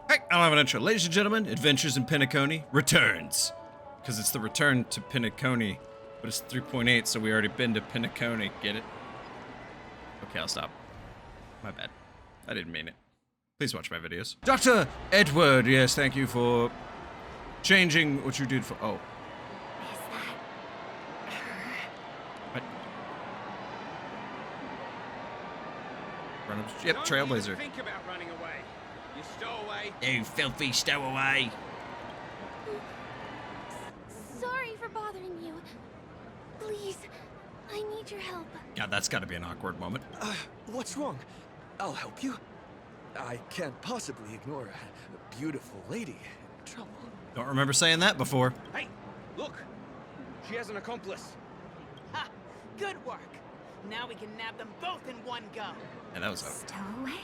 Hey, I'll have an intro. Ladies and gentlemen, Adventures in Pinnaconey returns. Because it's the return to Pinnaconey, but it's 3.8, so we already been to Pinnaconey. Get it? Okay, I'll stop. My bad. I didn't mean it. Please watch my videos. Dr. Edward, yes, thank you for changing what you did for... Oh. Is that her? What? Run up... Yep, Trailblazer. Think about running away. You stowaway. You filthy stowaway. Sorry for bothering you. Please, I need your help. God, that's gotta be an awkward moment. What's wrong? I'll help you. I can't possibly ignore a beautiful lady in trouble. Don't remember saying that before. Hey, look. She has an accomplice. Ha! Good work. Now we can nab them both in one go. Yeah, that was a Stowaway?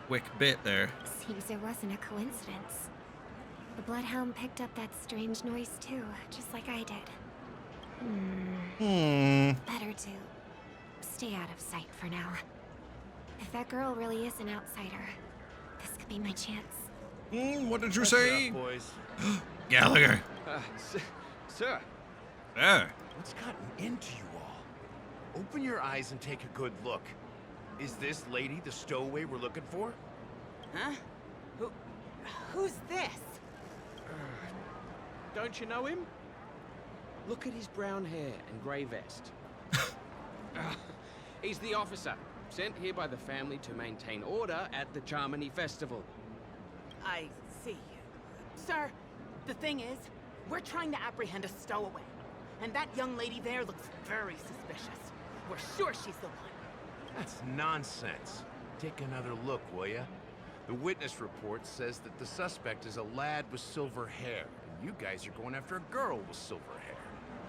quick bit there. Seems it wasn't a coincidence. The Bloodhound picked up that strange noise too, just like I did. Better to stay out of sight for now. If that girl really is an outsider, this could be my chance. What did you say? Boys. Gallagher. Sir, There. What's gotten into you all? Open your eyes and take a good look. Is this lady the stowaway we're looking for? Huh? Who's this? don't you know him? Look at his brown hair and grey vest. He's the officer, sent here by the family to maintain order at the Charmony Festival. I see. Sir, the thing is, we're trying to apprehend a stowaway. And that young lady there looks very suspicious. We're sure she's the one. That's nonsense. Take another look, will ya? The witness report says that the suspect is a lad with silver hair, and you guys are going after a girl with silver hair.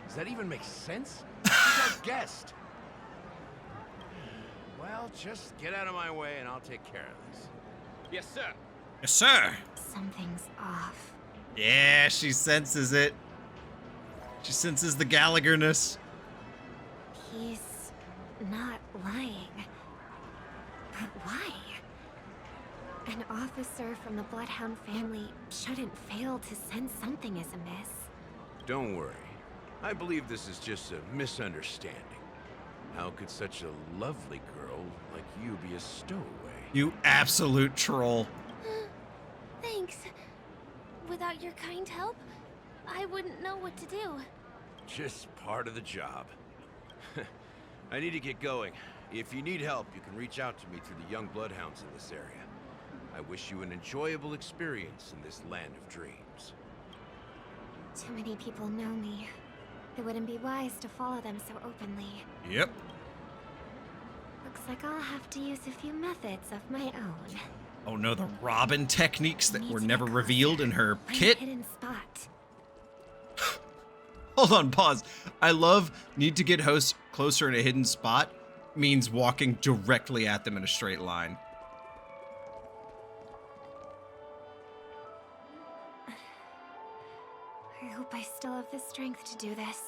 Does that even make sense? She's our guest. Well, just get out of my way and I'll take care of this. Yes, sir. Yes, sir. Something's off. Yeah, she senses it. She senses the Gallagher-ness. He's not lying. But why? An officer from the Bloodhound family shouldn't fail to sense something is amiss. Don't worry. I believe this is just a misunderstanding. How could such a lovely girl like you be a stowaway? You absolute troll. Thanks. Without your kind help, I wouldn't know what to do. Just part of the job. I need to get going. If you need help, you can reach out to me through the young bloodhounds in this area. I wish you an enjoyable experience in this land of dreams. Too many people know me. It wouldn't be wise to follow them so openly. Yep. Looks like I'll have to use a few methods of my own. Oh no, the Robin techniques that Need were to never get revealed in her Find a kit. hidden spot. Hold on, pause. I love need to get hosts closer in a hidden spot means walking directly at them in a straight line. I hope I still have the strength to do this.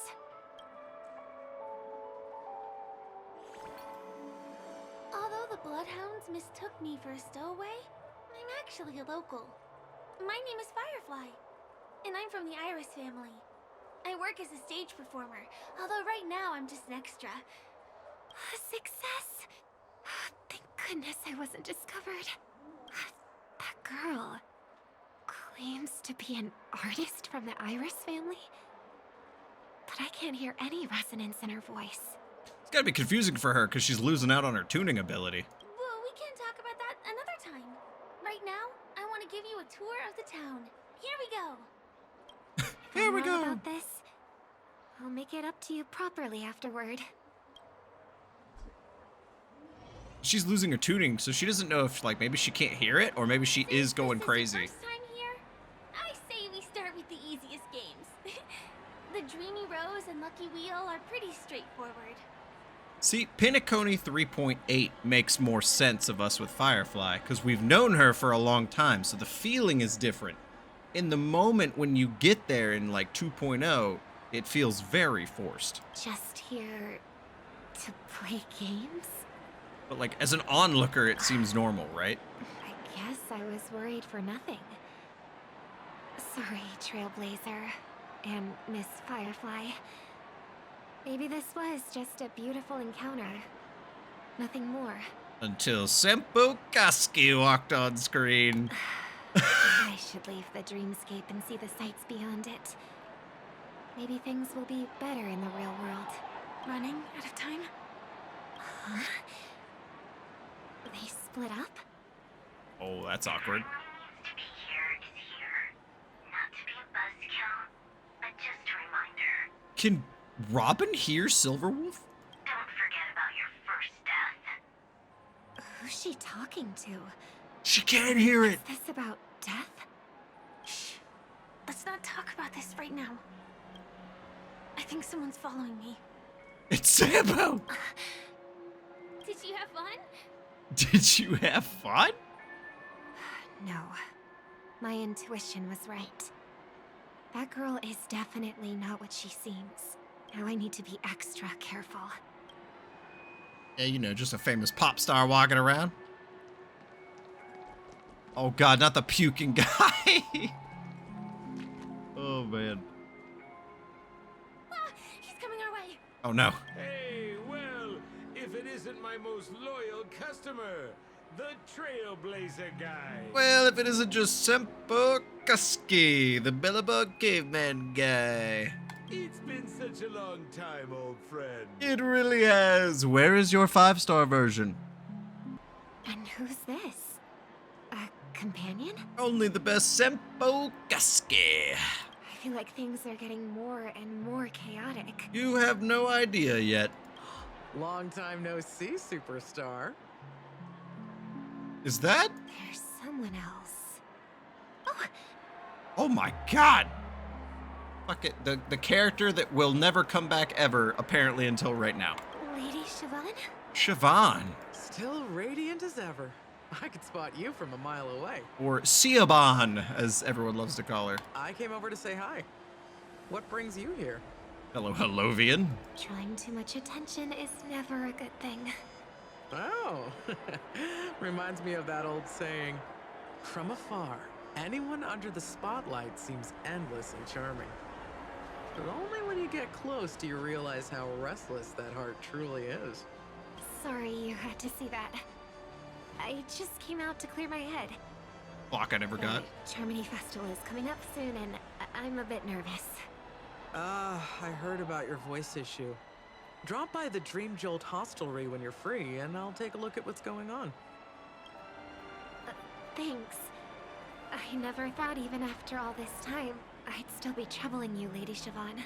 Although the Bloodhounds mistook me for a stowaway, I'm actually a local. My name is Firefly, and I'm from the Iris family. I work as a stage performer, although right now I'm just an extra. Success! Thank goodness I wasn't discovered. That girl claims to be an artist from the Iris family, but I can't hear any resonance in her voice. It's gotta be confusing for her because she's losing out on her tuning ability. Well, we can talk about that another time. Right now, I want to give you a tour of the town. Here we go. Here we I'm wrong go. about this. I'll make it up to you properly afterward. She's losing her tuning, so she doesn't know if, like, maybe she can't hear it, or maybe she is going This crazy. your first time here? I say we start with the easiest games. The Dreamy Rose and Lucky Wheel are pretty straightforward. See, Pinnaconey 3.8 makes more sense of us with Firefly, because we've known her for a long time, so the feeling is different. In the moment when you get there in, like, 2.0, it feels very forced. Just here to play games? But, like, as an onlooker, it seems normal, right? I guess I was worried for nothing. Sorry, Trailblazer and Miss Firefly. Maybe this was just a beautiful encounter. Nothing more. Until Senpu Kasuki walked on screen. I should leave the dreamscape and see the sights beyond it. Maybe things will be better in the real world. Running out of time? Huh? They split up? Oh, that's awkward. Everyone who needs to be here is here. Not to be a buzzkill, but just a reminder. Can Robin hear Silverwolf? Don't forget about your first death. Who's she talking to? She can't hear it. Is this about death? Shh. Let's not talk about this right now. I think someone's following me. It's Sambo. Did you have fun? Did you have fun? No. My intuition was right. That girl is definitely not what she seems. Now I need to be extra careful. Yeah, you know, just a famous pop star walking around. Oh god, not the puking guy. Oh man. Ah, he's coming our way. Oh no. Hey, well, if it isn't my most loyal customer, the Trailblazer guy. Well, if it isn't just Senpu Kasuki, the Billabong caveman guy. It's been such a long time, old friend. It really has. Where is your 5-star version? And who's this? A companion? Only the best Senpu Kasuki. I feel like things are getting more and more chaotic. You have no idea yet. Long time no see, superstar. Is that? There's someone else. Oh, Oh my god. Fuck it. The character that will never come back ever, apparently, until right now. Lady Siobhan? Siobhan. Still radiant as ever. I could spot you from a mile away. Or Siobhan, as everyone loves to call her. I came over to say hi. What brings you here? Hello, Hellovian. Drawing too much attention is never a good thing. Oh, reminds me of that old saying, from afar, anyone under the spotlight seems endlessly charming. But only when you get close do you realize how restless that heart truly is. Sorry you had to see that. I just came out to clear my head. Block I never got. The Charmony Festival is coming up soon and I'm a bit nervous. I heard about your voice issue. Drop by the Dream Jolt hostelry when you're free, and I'll take a look at what's going on. Thanks. I never thought even after all this time, I'd still be troubling you, Lady Siobhan.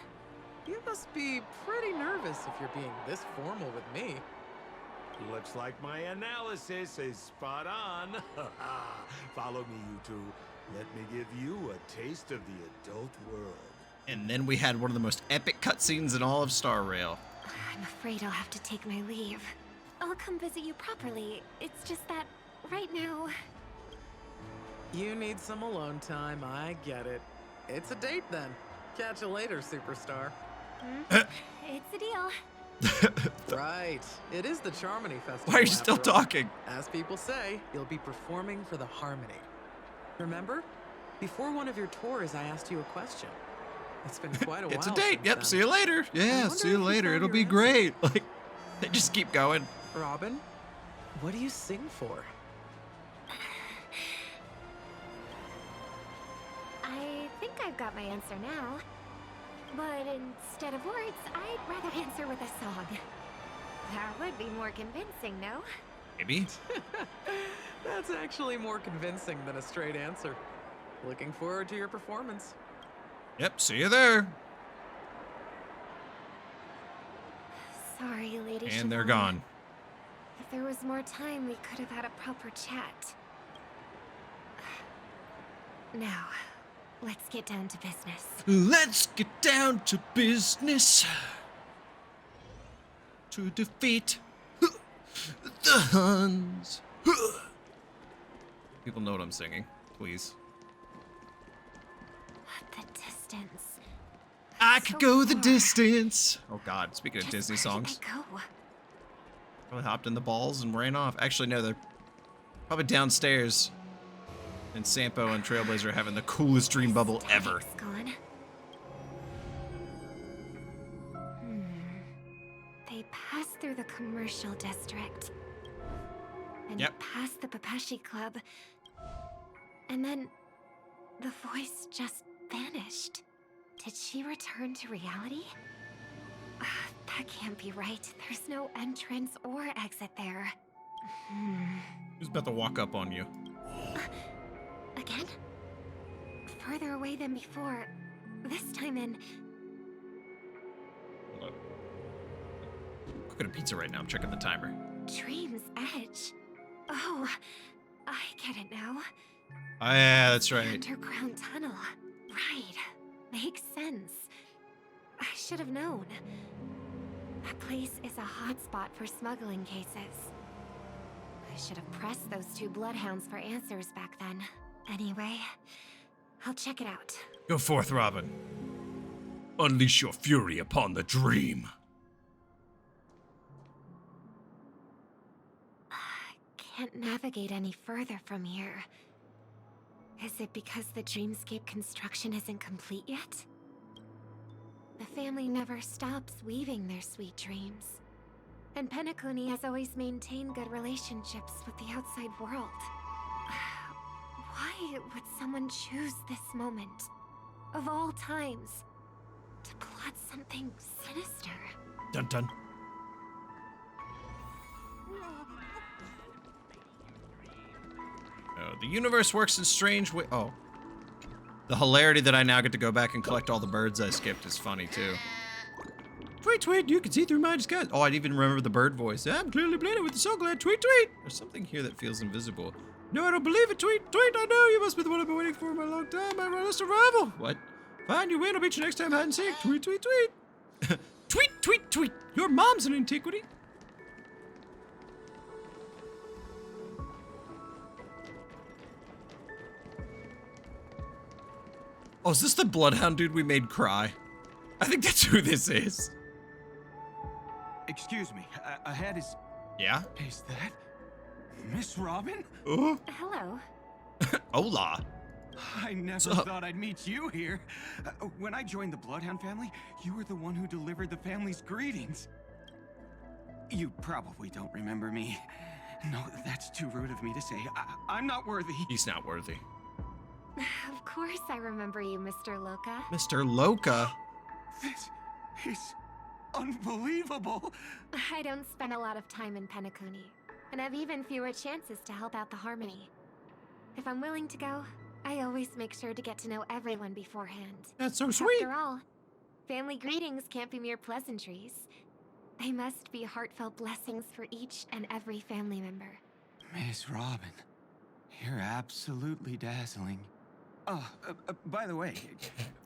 You must be pretty nervous if you're being this formal with me. Looks like my analysis is spot on. Follow me, you two. Let me give you a taste of the adult world. And then we had one of the most epic cutscenes in all of Starrail. I'm afraid I'll have to take my leave. I'll come visit you properly. It's just that right now... You need some alone time, I get it. It's a date then. Catch you later, superstar. It's a deal. Right. It is the Charmony Festival. Why are you still after all. talking? As people say, you'll be performing for the Harmony. Remember? Before one of your tours, I asked you a question. It's been quite a while. It's a date. since Yep, then. see you later. Yeah, wonder see if you you later. found It'll your be answer. great. Like, they just keep going. Robin, what do you sing for? I think I've got my answer now. But instead of words, I'd rather answer with a song. That would be more convincing, no? Maybe. That's actually more convincing than a straight answer. Looking forward to your performance. Yep, see you there. Sorry, Lady And they're Siobhan. gone. If there was more time, we could have had a proper chat. Now, let's get down to business. Let's get down to business. To defeat the Huns. People know what I'm singing, please. The distance. I So could go the far. distance. Oh God, speaking of Just Disney where did songs. they go? Probably hopped in the balls and ran off. Actually, no, they're probably downstairs. And Sampo and Trailblaze are having the coolest dream bubble ever. It's gone. They pass through the commercial district. And Yep. past the Papashi Club. And then the voice just vanished. Did she return to reality? That can't be right. There's no entrance or exit there. Who's about to walk up on you? Again? Further away than before. This time in... Hold on. I'm cooking a pizza right now. I'm checking the timer. Dream's Edge. Oh, I get it now. Oh, yeah, that's The right. underground tunnel. Right. Makes sense. I should have known. That place is a hotspot for smuggling cases. I should have pressed those two bloodhounds for answers back then. Anyway, I'll check it out. Go forth, Robin. Unleash your fury upon the dream. Can't navigate any further from here. Is it because the dreamscape construction isn't complete yet? The family never stops weaving their sweet dreams. And Penacony has always maintained good relationships with the outside world. Why would someone choose this moment, of all times, to plot something sinister? Dun dun. Oh, the universe works in strange ways. Oh. The hilarity that I now get to go back and collect all the birds I skipped is funny, too. Tweet, tweet, you can see through my disguise. Oh, I didn't even remember the bird voice. I'm clearly blended with the so glad. Tweet, tweet. There's something here that feels invisible. No, I don't believe it. Tweet, tweet. I know you must be the one I've been waiting for a long time. My honest arrival. What? Fine, you win. I'll beat you next time, hide and seek. Tweet, tweet, tweet. Tweet, tweet, tweet. Your mom's an antiquity. Oh, is this the Bloodhound dude we made cry? I think that's who this is. Excuse me, ahead is... Yeah? Is that Miss Robin? Oh. Hello. Hola. I never What's up? thought I'd meet you here. When I joined the Bloodhound family, you were the one who delivered the family's greetings. You probably don't remember me. No, that's too rude of me to say. I'm not worthy. He's not worthy. Of course I remember you, Mr. Loca. Mr. Loca. This is unbelievable. I don't spend a lot of time in Penacony, and have even fewer chances to help out the Harmony. If I'm willing to go, I always make sure to get to know everyone beforehand. That's so sweet. After all, family greetings can't be mere pleasantries. They must be heartfelt blessings for each and every family member. Miss Robin, you're absolutely dazzling. Oh, by the way,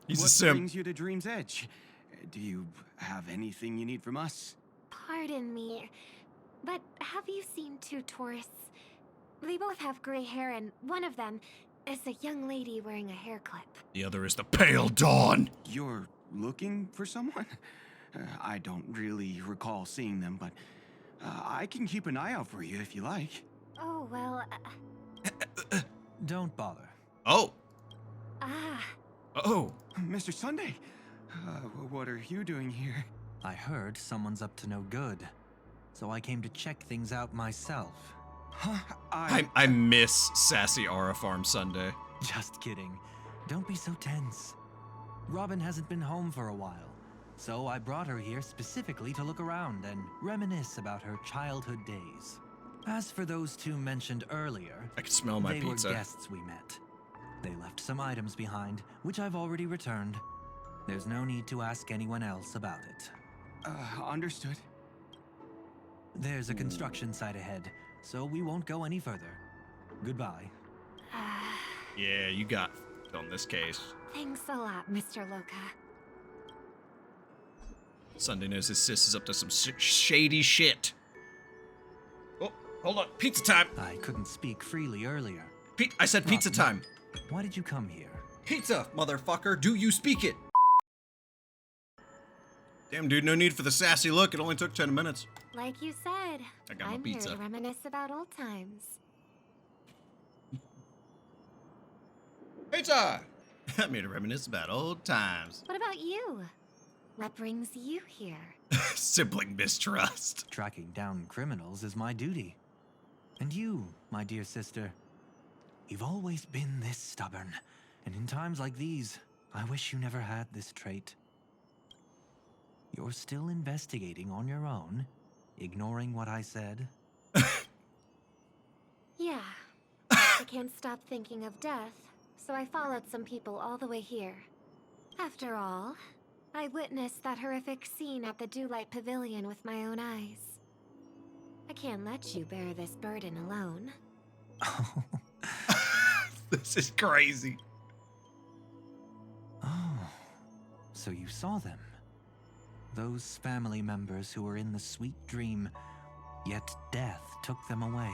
He's a what simp. brings you to Dream's Edge? Do you have anything you need from us? Pardon me, but have you seen two tourists? They both have gray hair, and one of them is a young lady wearing a hair clip. The other is the Pale Dawn. You're looking for someone? I don't really recall seeing them, but I can keep an eye out for you if you like. Oh, well, Don't bother. Oh. ah. Oh. Mr. Sunday, what are you doing here? I heard someone's up to no good, so I came to check things out myself. Huh? I miss Sassy Aura Farm Sunday. Just kidding. Don't be so tense. Robin hasn't been home for a while, so I brought her here specifically to look around and reminisce about her childhood days. As for those two mentioned earlier, I can smell my they pizza. were guests we met. They left some items behind, which I've already returned. There's no need to ask anyone else about it. Understood. There's a construction site ahead, so we won't go any further. Goodbye. Yeah, you got on this case. Thanks a lot, Mr. Loca. Sunday knows his sis is up to some shady shit. Oh, hold on. Pizza time. I couldn't speak freely earlier. I said pizza time. Why did you come here? Pizza, motherfucker. Do you speak it? Damn, dude, no need for the sassy look. It only took 10 minutes. Like you said, I got my I'm pizza. here to reminisce about old times. Pizza! I'm here to reminisce about old times. What about you? What brings you here? Sibling mistrust. Tracking down criminals is my duty. And you, my dear sister, you've always been this stubborn. And in times like these, I wish you never had this trait. You're still investigating on your own, ignoring what I said? Yeah. I can't stop thinking of death, so I followed some people all the way here. After all, I witnessed that horrific scene at the Dewlight Pavilion with my own eyes. I can't let you bear this burden alone. This is crazy. Oh, so you saw them. Those family members who were in the sweet dream, yet death took them away.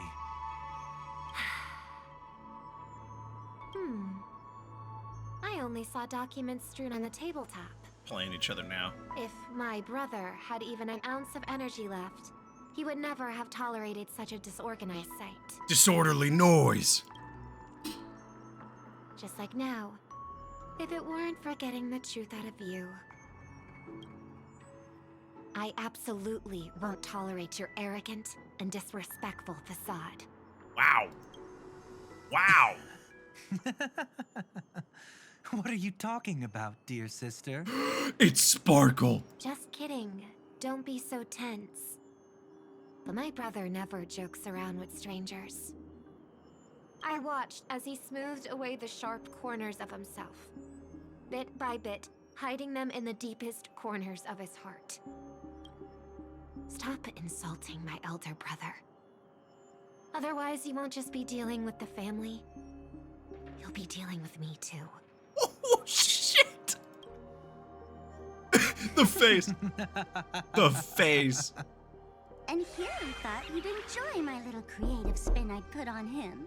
I only saw documents strewn on the tabletop. Playing each other now. If my brother had even an ounce of energy left, he would never have tolerated such a disorganized sight. Disorderly noise. Just like now, if it weren't for getting the truth out of you. I absolutely won't tolerate your arrogant and disrespectful facade. Wow. Wow. What are you talking about, dear sister? It's Sparkle. Just kidding. Don't be so tense. But my brother never jokes around with strangers. I watched as he smoothed away the sharp corners of himself, bit by bit, hiding them in the deepest corners of his heart. Stop insulting my elder brother. Otherwise, you won't just be dealing with the family. You'll be dealing with me too. Oh, shit! The face. The face. And here I thought you'd enjoy my little creative spin I put on him.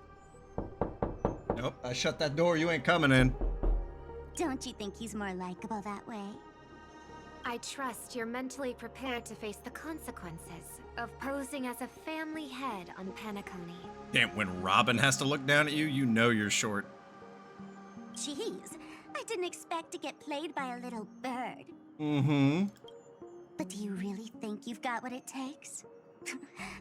Nope, I shut that door. You ain't coming in. Don't you think he's more likable that way? I trust you're mentally prepared to face the consequences of posing as a family head on Penacony. Damn, when Robin has to look down at you, you know you're short. Jeez, I didn't expect to get played by a little bird. Mm-hmm. But do you really think you've got what it takes?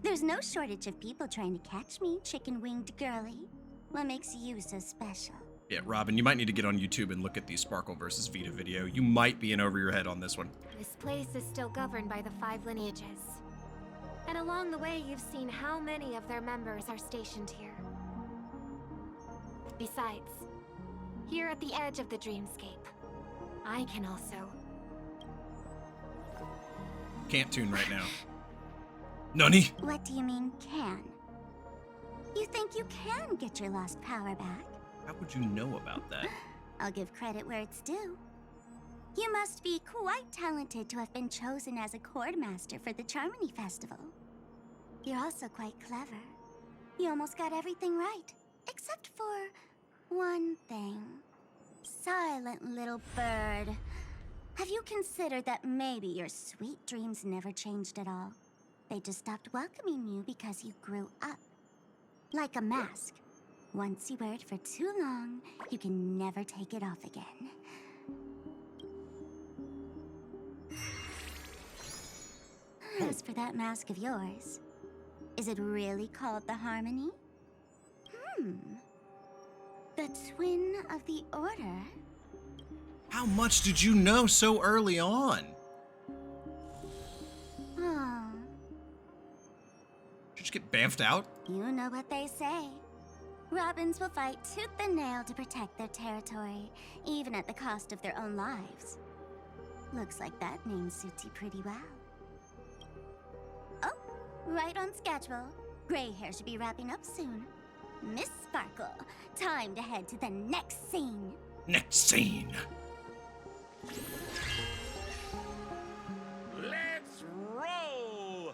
There's no shortage of people trying to catch me, chicken-winged girly. What makes you so special? Yeah, Robin, you might need to get on YouTube and look at the Sparkle versus Vita video. You might be in over your head on this one. This place is still governed by the 5 lineages. And along the way, you've seen how many of their members are stationed here. Besides, here at the edge of the dreamscape, I can also... Can't tune right now. Nani? What do you mean, can? You think you can get your lost power back? How would you know about that? I'll give credit where it's due. You must be quite talented to have been chosen as a chord master for the Charmony Festival. You're also quite clever. You almost got everything right, except for one thing. Silent little bird. Have you considered that maybe your sweet dreams never changed at all? They just stopped welcoming you because you grew up. Like a mask. Once you wear it for too long, you can never take it off again. As for that mask of yours, is it really called the Harmony? The twin of the Order? How much did you know so early on? Oh, Did you just get bamfed out? you know what they say. Robins will fight tooth and nail to protect their territory, even at the cost of their own lives. Looks like that name suits you pretty well. Oh, right on schedule. Gray hair should be wrapping up soon. Miss Sparkle, time to head to the next scene. Next scene. Let's roll!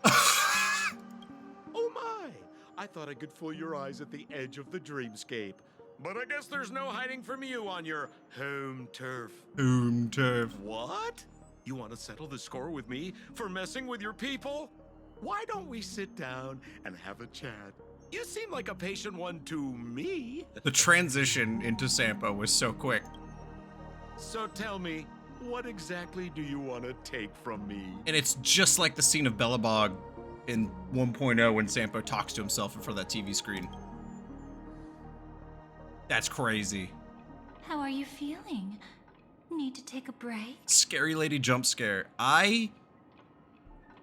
Oh my! I thought I could fool your eyes at the edge of the dreamscape. But I guess there's no hiding from you on your home turf. Home turf. What? You want to settle the score with me for messing with your people? Why don't we sit down and have a chat? You seem like a patient one to me. The transition into Sampo was so quick. So tell me, what exactly do you want to take from me? And it's just like the scene of Bellabog in 1.0 when Sampo talks to himself in front of that TV screen. That's crazy. How are you feeling? Need to take a break? Scary lady jump scare.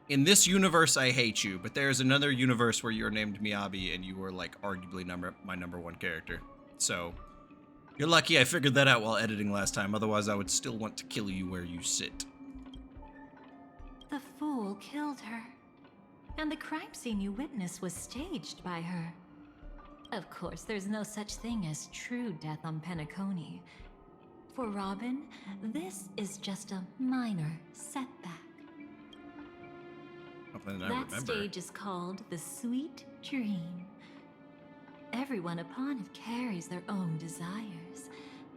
In this universe, I hate you, but there's another universe where you're named Miyabi and you were like arguably my number one character. So you're lucky I figured that out while editing last time. Otherwise, I would still want to kill you where you sit. The fool killed her. And the crime scene you witnessed was staged by her. Of course, there's no such thing as true death on Penacony. For Robin, this is just a minor setback. That stage is called the Sweet Dream. Everyone upon it carries their own desires,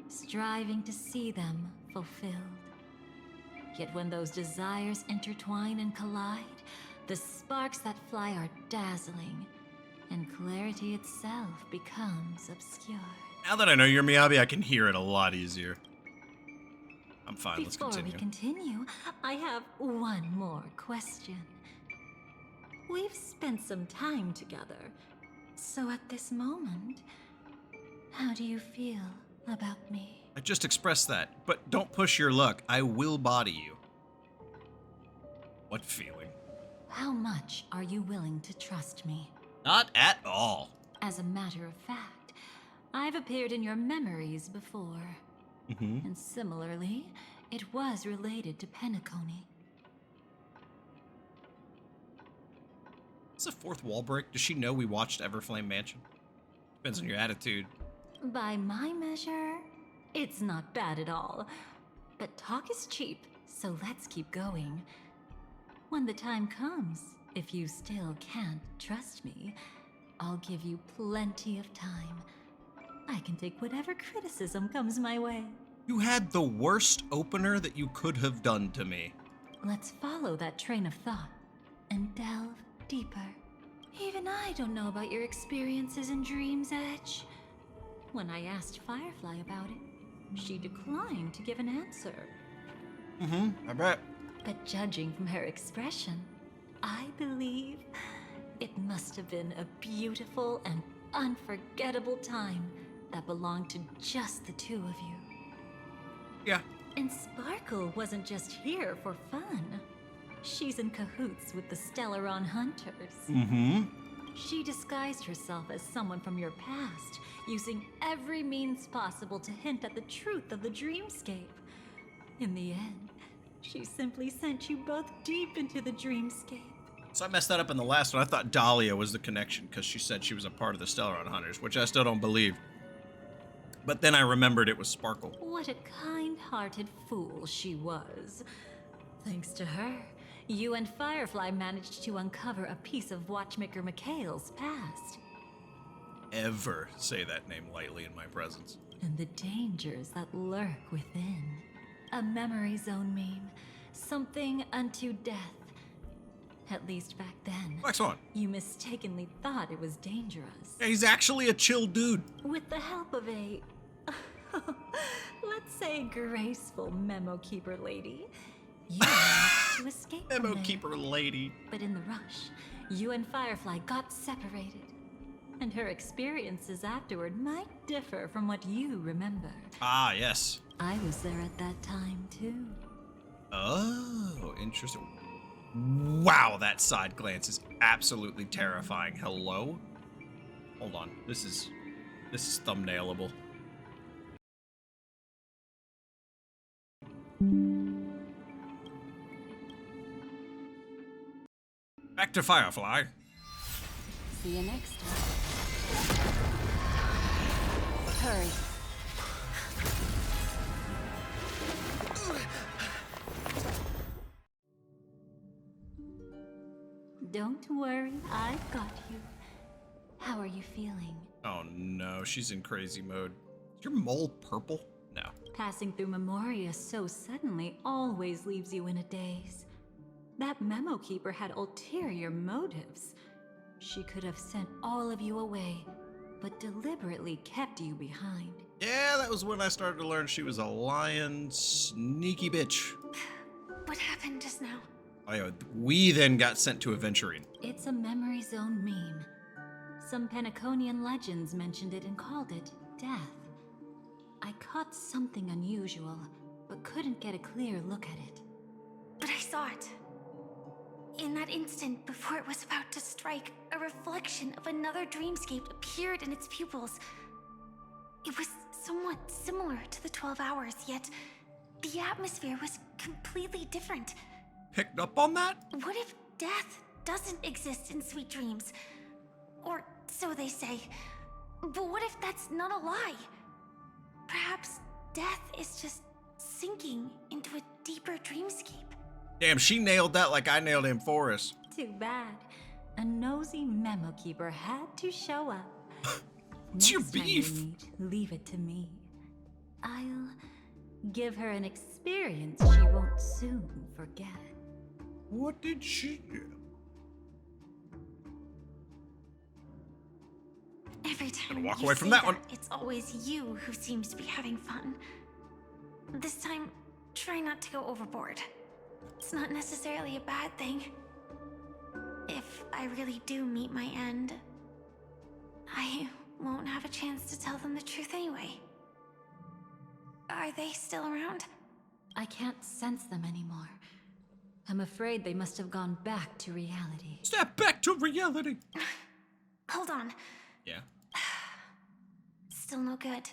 striving to see them fulfilled. Yet when those desires intertwine and collide, the sparks that fly are dazzling, and clarity itself becomes obscure. Now that I know you're Miyabi, I can hear it a lot easier. I'm fine, let's Before continue. we continue, I have one more question. We've spent some time together, so at this moment, how do you feel about me? I just expressed that, but don't push your luck. I will body you. What feeling? How much are you willing to trust me? Not at all. As a matter of fact, I've appeared in your memories before. And similarly, it was related to Penacony. Is a fourth wall break? Does she know we watched Everflame Mansion? Depends on your attitude. By my measure, it's not bad at all. But talk is cheap, so let's keep going. When the time comes, if you still can't trust me, I'll give you plenty of time. I can take whatever criticism comes my way. You had the worst opener that you could have done to me. Let's follow that train of thought and delve deeper. Even I don't know about your experiences in Dream's Edge. When I asked Firefly about it, she declined to give an answer. I bet. But judging from her expression, I believe it must have been a beautiful and unforgettable time that belonged to just the two of you. Yeah. And Sparkle wasn't just here for fun. She's in cahoots with the Stellaron Hunters. She disguised herself as someone from your past, using every means possible to hint at the truth of the dreamscape. In the end, she simply sent you both deep into the dreamscape. So I messed that up in the last one. I thought Dahlia was the connection because she said she was a part of the Stellaron Hunters, which I still don't believe. But then I remembered it was Sparkle. What a kind-hearted fool she was. Thanks to her, you and Firefly managed to uncover a piece of Watchmaker Mikhail's past. Ever say that name lightly in my presence. And the dangers that lurk within. A memory zone meme. Something unto death. At least back then. Black Swan. You mistakenly thought it was dangerous. Yeah, he's actually a chill dude. With the help of a... let's say graceful memo keeper lady, you managed to escape from Memo there. keeper lady. But in the rush, you and Firefly got separated. And her experiences afterward might differ from what you remember. Ah, yes. I was there at that time, too. Oh, interesting. Wow, that side glance is absolutely terrifying. Hello? Hold on. This is thumbnailable. Back to Firefly. See you next time. Hurry. Don't worry, I've got you. How are you feeling? Oh no, she's in crazy mode. Is your mole purple? No. Passing through Memoria so suddenly always leaves you in a daze. That memo keeper had ulterior motives. she could have sent all of you away, but deliberately kept you behind. Yeah, that was when I started to learn she was a lying, sneaky bitch. What happened just now? We then got sent to Aventurine. It's a memory zone meme. Some Penaconian legends mentioned it and called it death. I caught something unusual, but couldn't get a clear look at it. But I saw it. In that instant, before it was about to strike, a reflection of another dreamscape appeared in its pupils. It was somewhat similar to the 12 hours, yet the atmosphere was completely different. Picked up on that? What if death doesn't exist in sweet dreams? Or so they say. But what if that's not a lie? Perhaps death is just sinking into a deeper dreamscape. Damn, she nailed that like I nailed Amphoris. Too bad. A nosy memo keeper had to show up. What's your Next time we beef? meet, leave it to me. I'll give her an experience she won't soon forget. What did she do? Every time walk you away from say that one. it's always you who seems to be having fun. This time, try not to go overboard. It's not necessarily a bad thing. If I really do meet my end, I won't have a chance to tell them the truth anyway. Are they still around? I can't sense them anymore. I'm afraid they must have gone back to reality. Step back to reality. Hold on. Yeah. Still no good.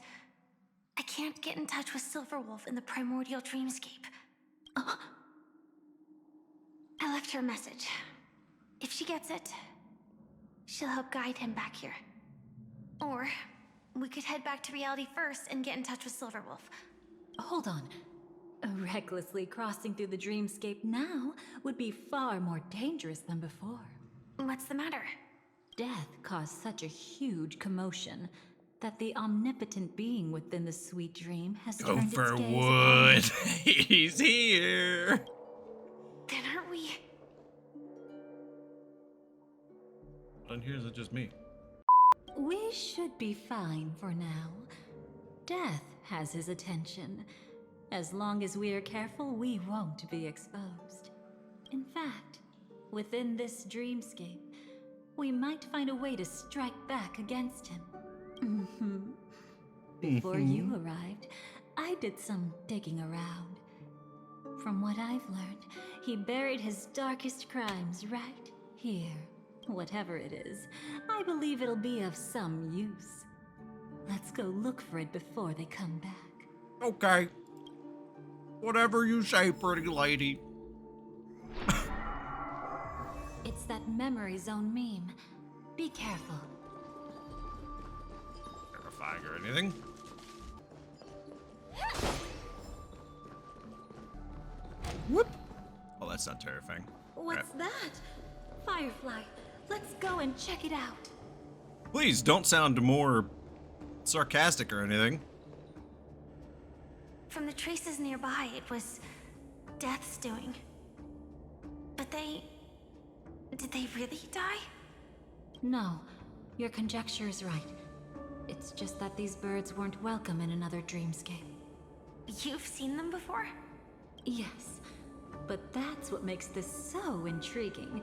I can't get in touch with Silverwolf in the primordial dreamscape. I left her a message. If she gets it, she'll help guide him back here. Or we could head back to reality first and get in touch with Silverwolf. Hold on. Recklessly crossing through the dreamscape now would be far more dangerous than before. What's the matter? Death caused such a huge commotion that the omnipotent being within the sweet dream has Go turned for its gaze wood. upon He's here. Then aren't we... And here's it just me. We should be fine for now. Death has his attention. As long as we are careful, we won't be exposed. In fact, within this dreamscape, we might find a way to strike back against him. Before you arrived, I did some digging around. From what I've learned, he buried his darkest crimes right here. Whatever it is, I believe it'll be of some use. Let's go look for it before they come back. Okay. Whatever you say, pretty lady. It's that memory zone meme. Be careful. Terrifying or anything? Whoop. Oh, that's not terrifying. What's that? Firefly. Let's go and check it out. Please don't sound more sarcastic or anything. From the traces nearby, it was Death's doing. But they... Did they really die? No, your conjecture is right. It's just that these birds weren't welcome in another dreamscape. You've seen them before? Yes, but that's what makes this so intriguing.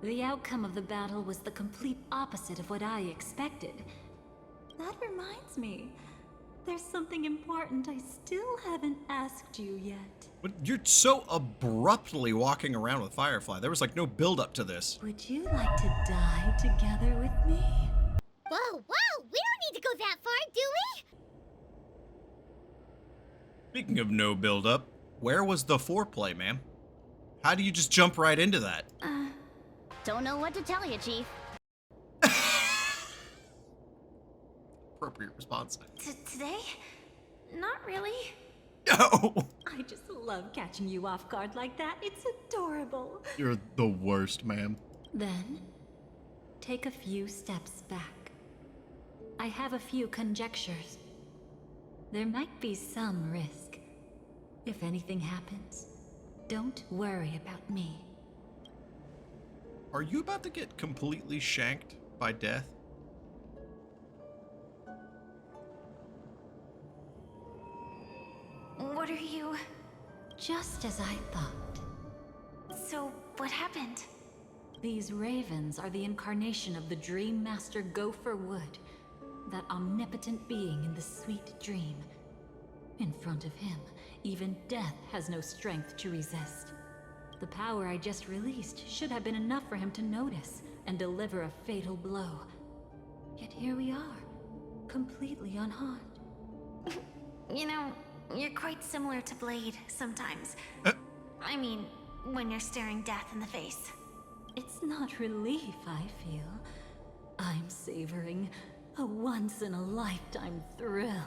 The outcome of the battle was the complete opposite of what I expected. That reminds me, there's something important I still haven't asked you yet. But you're so abruptly walking around with Firefly. There was like no build up to this. Would you like to die together with me? Whoa, whoa! We don't need to go that far, do we? Speaking of no build up, where was the foreplay, ma'am? How do you just jump right into that? Don't know what to tell you, Chief. Appropriate response. Today? Not really. No! I just love catching you off guard like that. It's adorable. You're the worst, ma'am. Then, take a few steps back. I have a few conjectures. There might be some risk. If anything happens, don't worry about me. Are you about to get completely shanked by death? What are you... Just as I thought. So, what happened? These ravens are the incarnation of the Dream Master Gopher Wood, that omnipotent being in the sweet dream. In front of him, even death has no strength to resist. The power I just released should have been enough for him to notice and deliver a fatal blow. Yet here we are, completely unharmed. You know, you're quite similar to Blade sometimes. I mean, when you're staring death in the face. It's not relief, I feel. I'm savoring a once-in-a-lifetime thrill.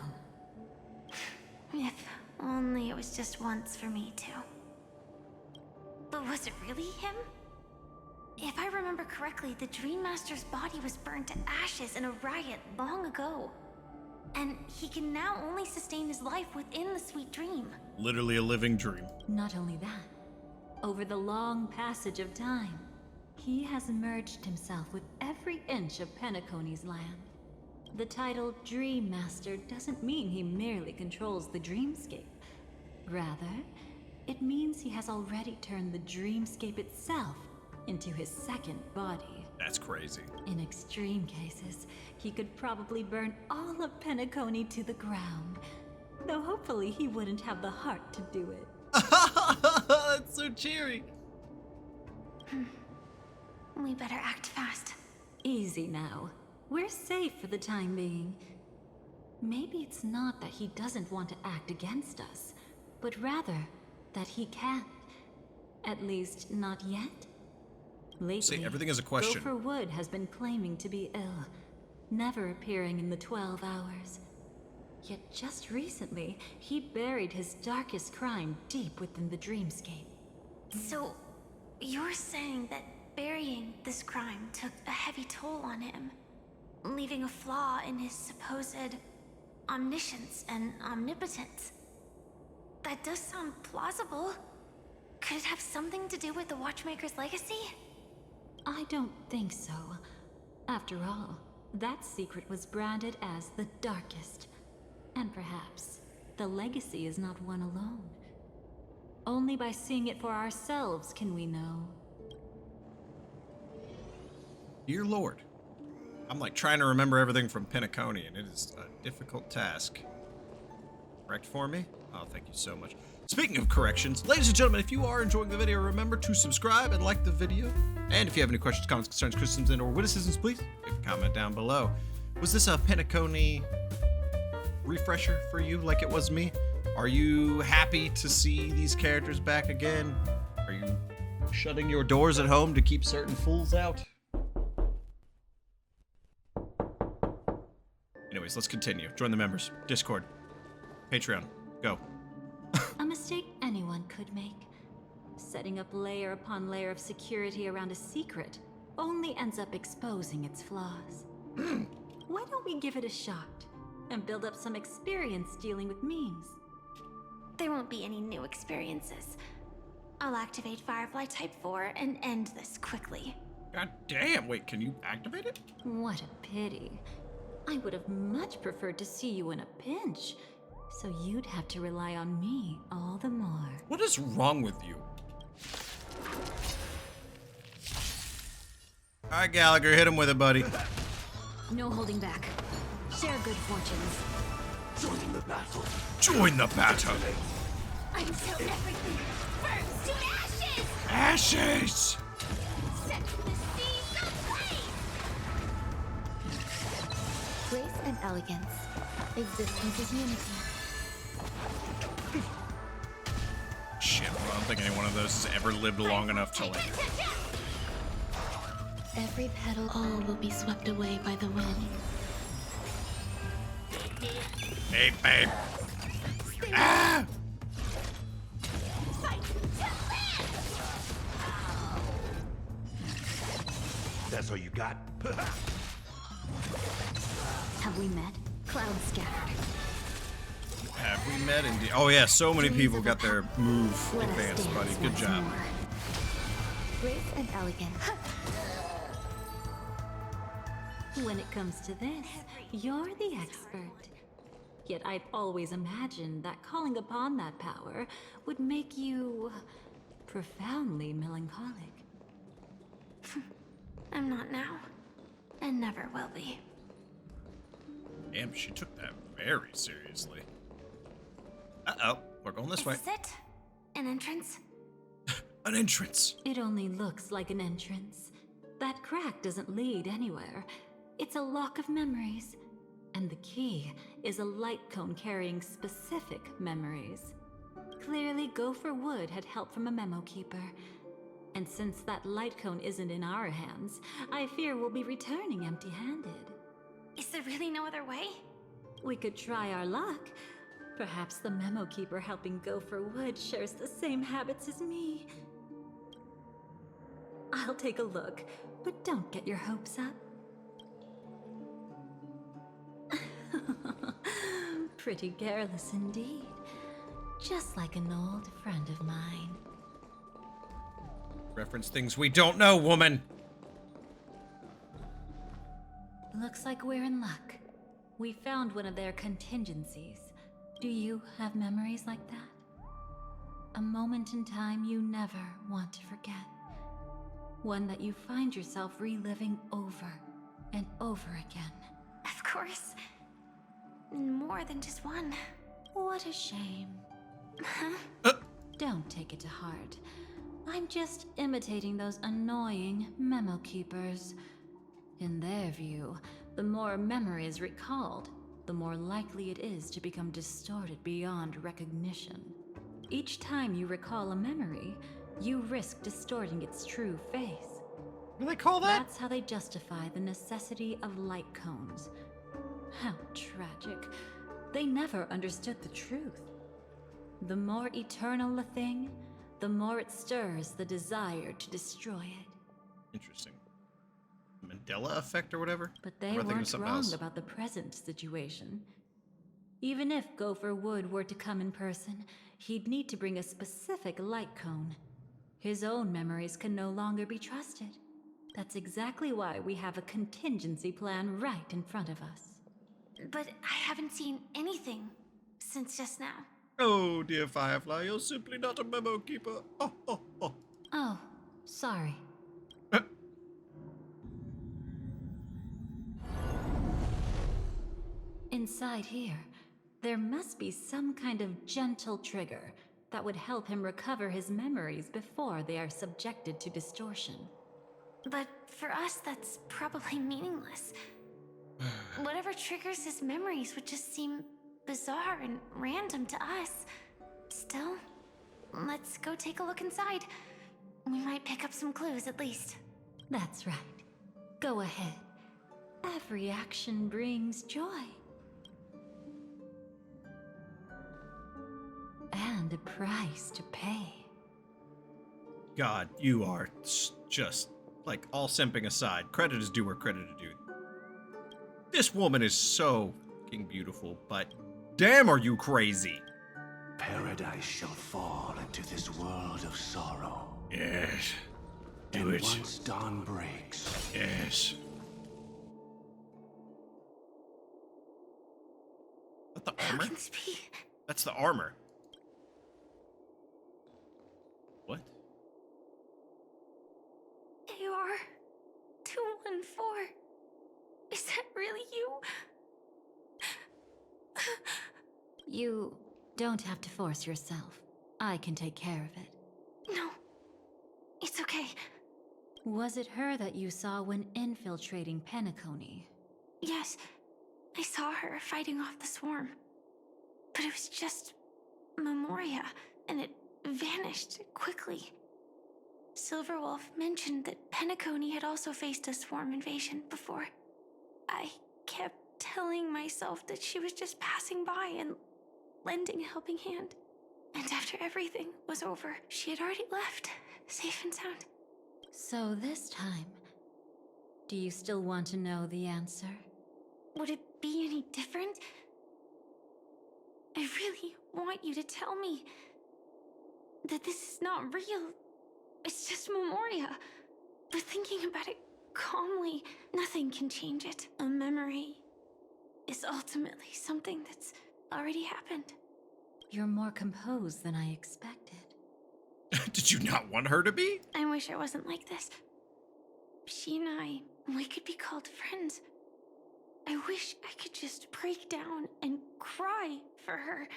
If only it was just once for me, too. But was it really him? If I remember correctly, the Dream Master's body was burned to ashes in a riot long ago. And he can now only sustain his life within the sweet dream. Literally a living dream. Not only that, over the long passage of time, he has merged himself with every inch of Penacony's land. The title Dream Master doesn't mean he merely controls the dreamscape. Rather, it means he has already turned the dreamscape itself into his second body. That's crazy. In extreme cases, he could probably burn all of Penacony to the ground. Though hopefully he wouldn't have the heart to do it. That's so cheery. We better act fast. Easy now. We're safe for the time being. Maybe it's not that he doesn't want to act against us, but rather that he can't. At least not yet. Lately, See, everything is a question. Gopher Wood has been claiming to be ill, never appearing in the 12 hours. Yet just recently, he buried his darkest crime deep within the dreamscape. So, you're saying that burying this crime took a heavy toll on him, leaving a flaw in his supposed omniscience and omnipotence? That does sound plausible. Could it have something to do with the Watchmaker's legacy? I don't think so. After all, that secret was branded as the darkest. And perhaps the legacy is not one alone. Only by seeing it for ourselves can we know. Dear Lord, I'm like trying to remember everything from Penacony, and it is a difficult task. Correct for me? Oh, thank you so much. Speaking of corrections, ladies and gentlemen, if you are enjoying the video, remember to subscribe and like the video. And if you have any questions, comments, concerns, criticisms, and/or witticisms, please leave a comment down below. Was this a Penacony refresher for you like it was me? Are you happy to see these characters back again? Are you shutting your doors at home to keep certain fools out? Anyways, let's continue. Join the members. Discord. Patreon. Go. A mistake anyone could make. Setting up layer upon layer of security around a secret only ends up exposing its flaws. Why don't we give it a shot and build up some experience dealing with memes? There won't be any new experiences. I'll activate Firefly Type 4 and end this quickly. God damn, wait, can you activate it? What a pity. I would have much preferred to see you in a pinch, so you'd have to rely on me all the more. What is wrong with you? All right, Gallagher, hit him with it, buddy. No holding back. Share good fortunes. Join the battle. Join the battle. Until everything burns to ashes! Ashes! Set the seas ablaze! Grace and elegance. Existence is unity. Shit, well, I don't think any one of those has ever lived long enough to like. Every petal, all will be swept away by the wind. Hey, babe. Ah! That's all you got? Have we met? Cloud scattered. Have we met indeed? Oh yeah, so many people got their move advanced, buddy. Good job. grace and elegance. When it comes to this, you're the expert. Yet I've always imagined that calling upon that power would make you profoundly melancholic. I'm not now, and never will be. Damn, she took that very seriously. Uh-oh, we're going this way. Is this it? An entrance? An entrance! It only looks like an entrance. That crack doesn't lead anywhere. It's a lock of memories. And the key is a light cone carrying specific memories. Clearly, Gopher Wood had help from a memo keeper. And since that light cone isn't in our hands, I fear we'll be returning empty-handed. Is there really no other way? We could try our luck. Perhaps the memo keeper helping Gopher Wood shares the same habits as me. I'll take a look, but don't get your hopes up. Pretty careless indeed. Just like an old friend of mine. Reference things we don't know, woman! Looks like we're in luck. We found one of their contingencies. Do you have memories like that? A moment in time you never want to forget. One that you find yourself reliving over and over again. Of course. More than just one. What a shame. Don't take it to heart. I'm just imitating those annoying memo keepers. In their view, the more memories recalled, the more likely it is to become distorted beyond recognition. Each time you recall a memory, you risk distorting its true face. What do they call that? That's how they justify the necessity of light cones. How tragic. They never understood the truth. The more eternal a thing, the more it stirs the desire to destroy it. Interesting. Mandela effect or whatever? But they weren't wrong about the present situation. Even if Gopher Wood were to come in person, he'd need to bring a specific light cone. His own memories can no longer be trusted. That's exactly why we have a contingency plan right in front of us. But I haven't seen anything since just now. Oh, dear Firefly, you're simply not a memo keeper. Oh, sorry. Inside here, there must be some kind of gentle trigger that would help him recover his memories before they are subjected to distortion. But for us, that's probably meaningless. Whatever triggers his memories would just seem bizarre and random to us. Still, let's go take a look inside. We might pick up some clues at least. That's right. Go ahead. Every action brings joy. And a price to pay. God, you are just, like, all simping aside. Credit is due where credit is due. This woman is so fucking beautiful, but damn are you crazy. Paradise shall fall into this world of sorrow. Yes. Do and it. Once dawn breaks. Yes. That the armor? How can this be? That's the armor. What? AR 214. Is that really you? You don't have to force yourself. I can take care of it. No. It's okay. Was it her that you saw when infiltrating Penacony? Yes. I saw her fighting off the swarm. But it was just Memoria, and it vanished quickly. Silverwolf mentioned that Penacony had also faced a swarm invasion before. I kept telling myself that she was just passing by and lending a helping hand. And after everything was over, she had already left, safe and sound. So this time, do you still want to know the answer? Would it be any different? I really want you to tell me that this is not real. it's just Memoria. But thinking about it calmly, nothing can change it. A memory is ultimately something that's already happened. You're more composed than I expected. Did you not want her to be? I wish I wasn't like this. She and I, we could be called friends. I wish I could just break down and cry for her,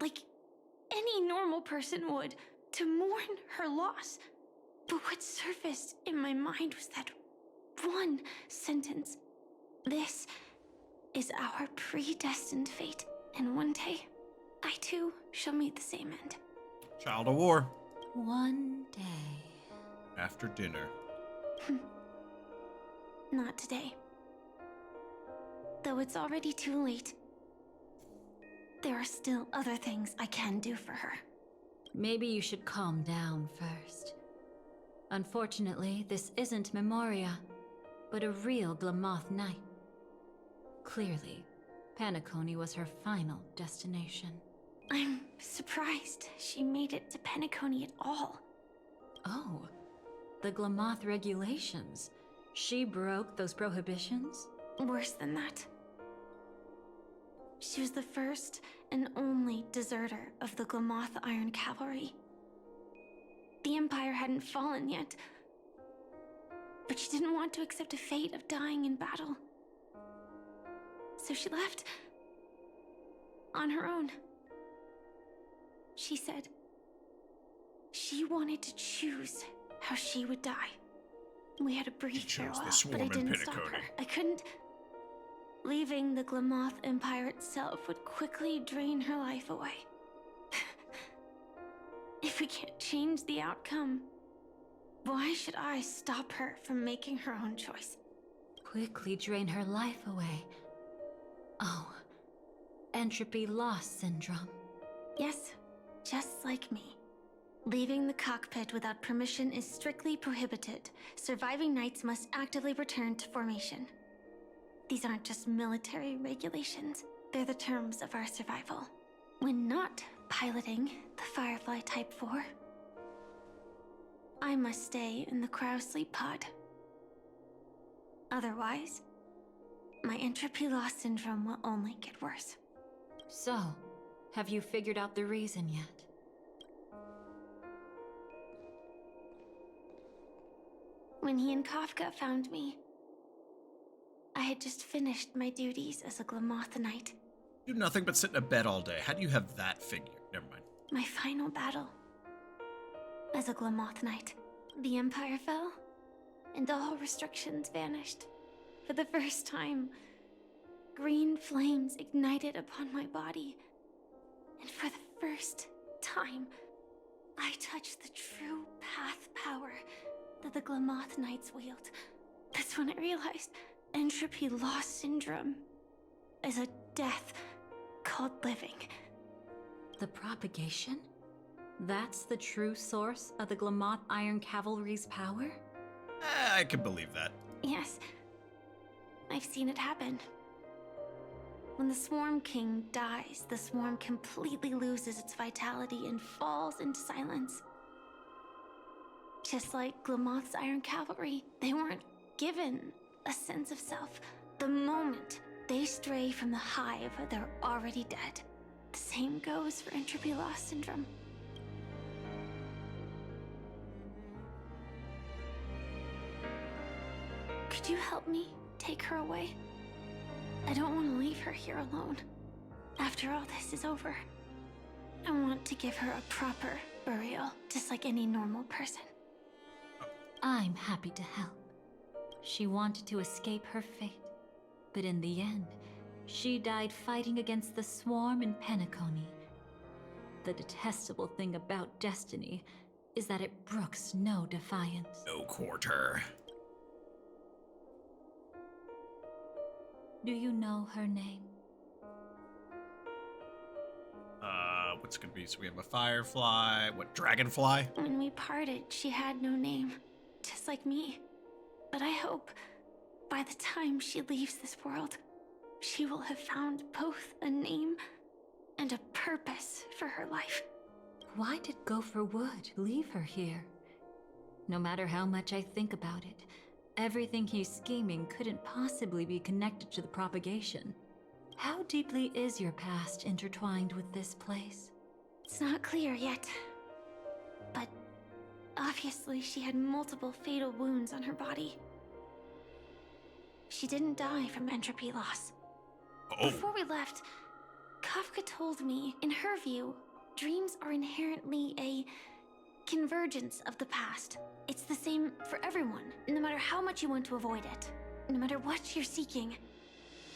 like any normal person would, to mourn her loss. But what surfaced in my mind was that one sentence. This is our predestined fate, and one day, I too shall meet the same end. Child of War. One day. After dinner. Not today. Though it's already too late, there are still other things I can do for her. Maybe you should calm down first. Unfortunately, this isn't Memoria, but a real Glamoth Knight. Clearly, Penacony was her final destination. I'm surprised she made it to Penacony at all. Oh, the Glamoth regulations. She broke those prohibitions? Worse than that. She was the first and only deserter of the Glamoth Iron Cavalry. The Empire hadn't fallen yet, but she didn't want to accept a fate of dying in battle. So she left on her own. She said she wanted to choose how she would die. We had a brief farewell, but I didn't stop her. I couldn't. Leaving the Glamoth Empire itself would quickly drain her life away. If we can't change the outcome, why should I stop her from making her own choice? Quickly drain her life away. Oh, entropy loss syndrome. Yes, just like me. Leaving the cockpit without permission is strictly prohibited. Surviving knights must actively return to formation. These aren't just military regulations, they're the terms of our survival. When not piloting the Firefly Type 4, I must stay in the cryosleep pod. Otherwise, my entropy loss syndrome will only get worse. So, have you figured out the reason yet? When he and Kafka found me, I had just finished my duties as a Glamoth Knight. You do nothing but sit in a bed all day. How do you have that figure? Never mind. My final battle as a Glamoth Knight. The Empire fell, and all restrictions vanished. For the first time, green flames ignited upon my body. And for the first time, I touched the true path power that the Glamoth Knights wield. That's when I realized entropy loss syndrome is a death called living. The propagation? That's the true source of the Glamoth Iron Cavalry's power? I can believe that. Yes, I've seen it happen. When the Swarm King dies, the Swarm completely loses its vitality and falls into silence. Just like Glamoth's Iron Cavalry, they weren't given a sense of self. The moment they stray from the hive, they're already dead. The same goes for entropy loss syndrome. Could you help me take her away? I don't want to leave her here alone. After all this is over, I want to give her a proper burial, just like any normal person. I'm happy to help. She wanted to escape her fate, but in the end, she died fighting against the Swarm in Penacony. The detestable thing about destiny is that it brooks no defiance. No quarter. Do you know her name? What's gonna be? So we have a Firefly, what, Dragonfly? When we parted, she had no name, just like me. But I hope by the time she leaves this world, she will have found both a name and a purpose for her life. Why did Gopher Wood leave her here? No matter how much I think about it, everything he's scheming couldn't possibly be connected to the propagation. How deeply is your past intertwined with this place? It's not clear yet. But obviously she had multiple fatal wounds on her body. She didn't die from entropy loss. Oh. Before we left, Kafka told me, in her view, dreams are inherently a convergence of the past. It's the same for everyone, no matter how much you want to avoid it. No matter what you're seeking,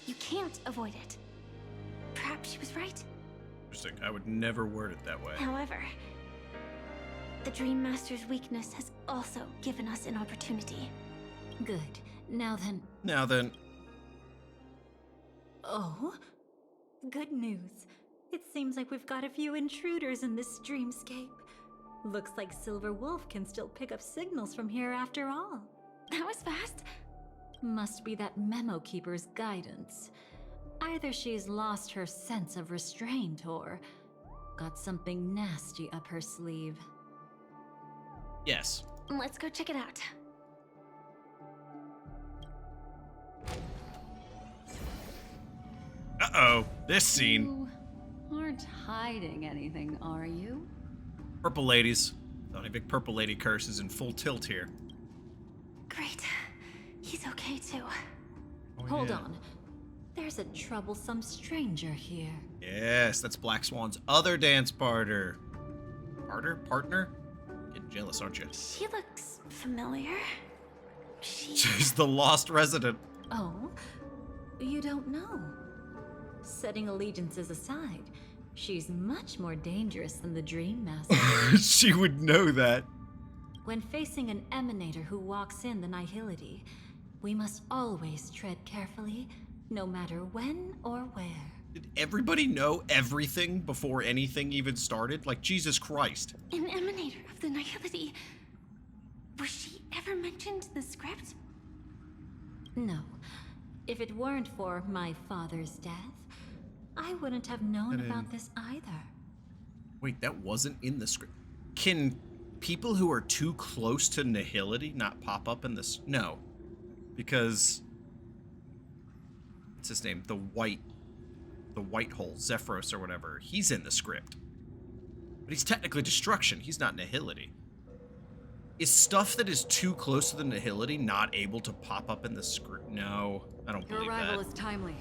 you can't avoid it. Perhaps she was right. Interesting. I would never word it that way. However, the Dream Master's weakness has also given us an opportunity. Good. Now then... Oh? Good news. It seems like we've got a few intruders in this dreamscape. Looks like Silver Wolf can still pick up signals from here after all. That was fast. Must be that Memo Keeper's guidance. Either she's lost her sense of restraint or got something nasty up her sleeve. Yes. Let's go check it out. Uh-oh. This scene. You aren't hiding anything, are you? Purple ladies. DonnyVick Purple Lady curse is in full tilt here. Great. He's okay too. Hold on. There's a troublesome stranger here. Yes, that's Black Swan's other dance partner. Partner? Getting jealous, aren't you? She looks familiar. She's the lost resident. Oh? You don't know? Setting allegiances aside, she's much more dangerous than the Dream Master. She would know that. When facing an emanator who walks in the nihility, we must always tread carefully, no matter when or where. Did everybody know everything before anything even started? Like, Jesus Christ. An emanator of the nihility. Was she ever mentioned in the script? No. If it weren't for my father's death, I wouldn't have known about this either. Wait, that wasn't in the script. Can people who are too close to nihility not pop up in this? No. Because... what's his name? The white hole, Zephyros or whatever. He's in the script. But he's technically destruction. He's not nihility. Is stuff that is too close to the nihility not able to pop up in the script? No, I don't believe that. Your arrival is timely.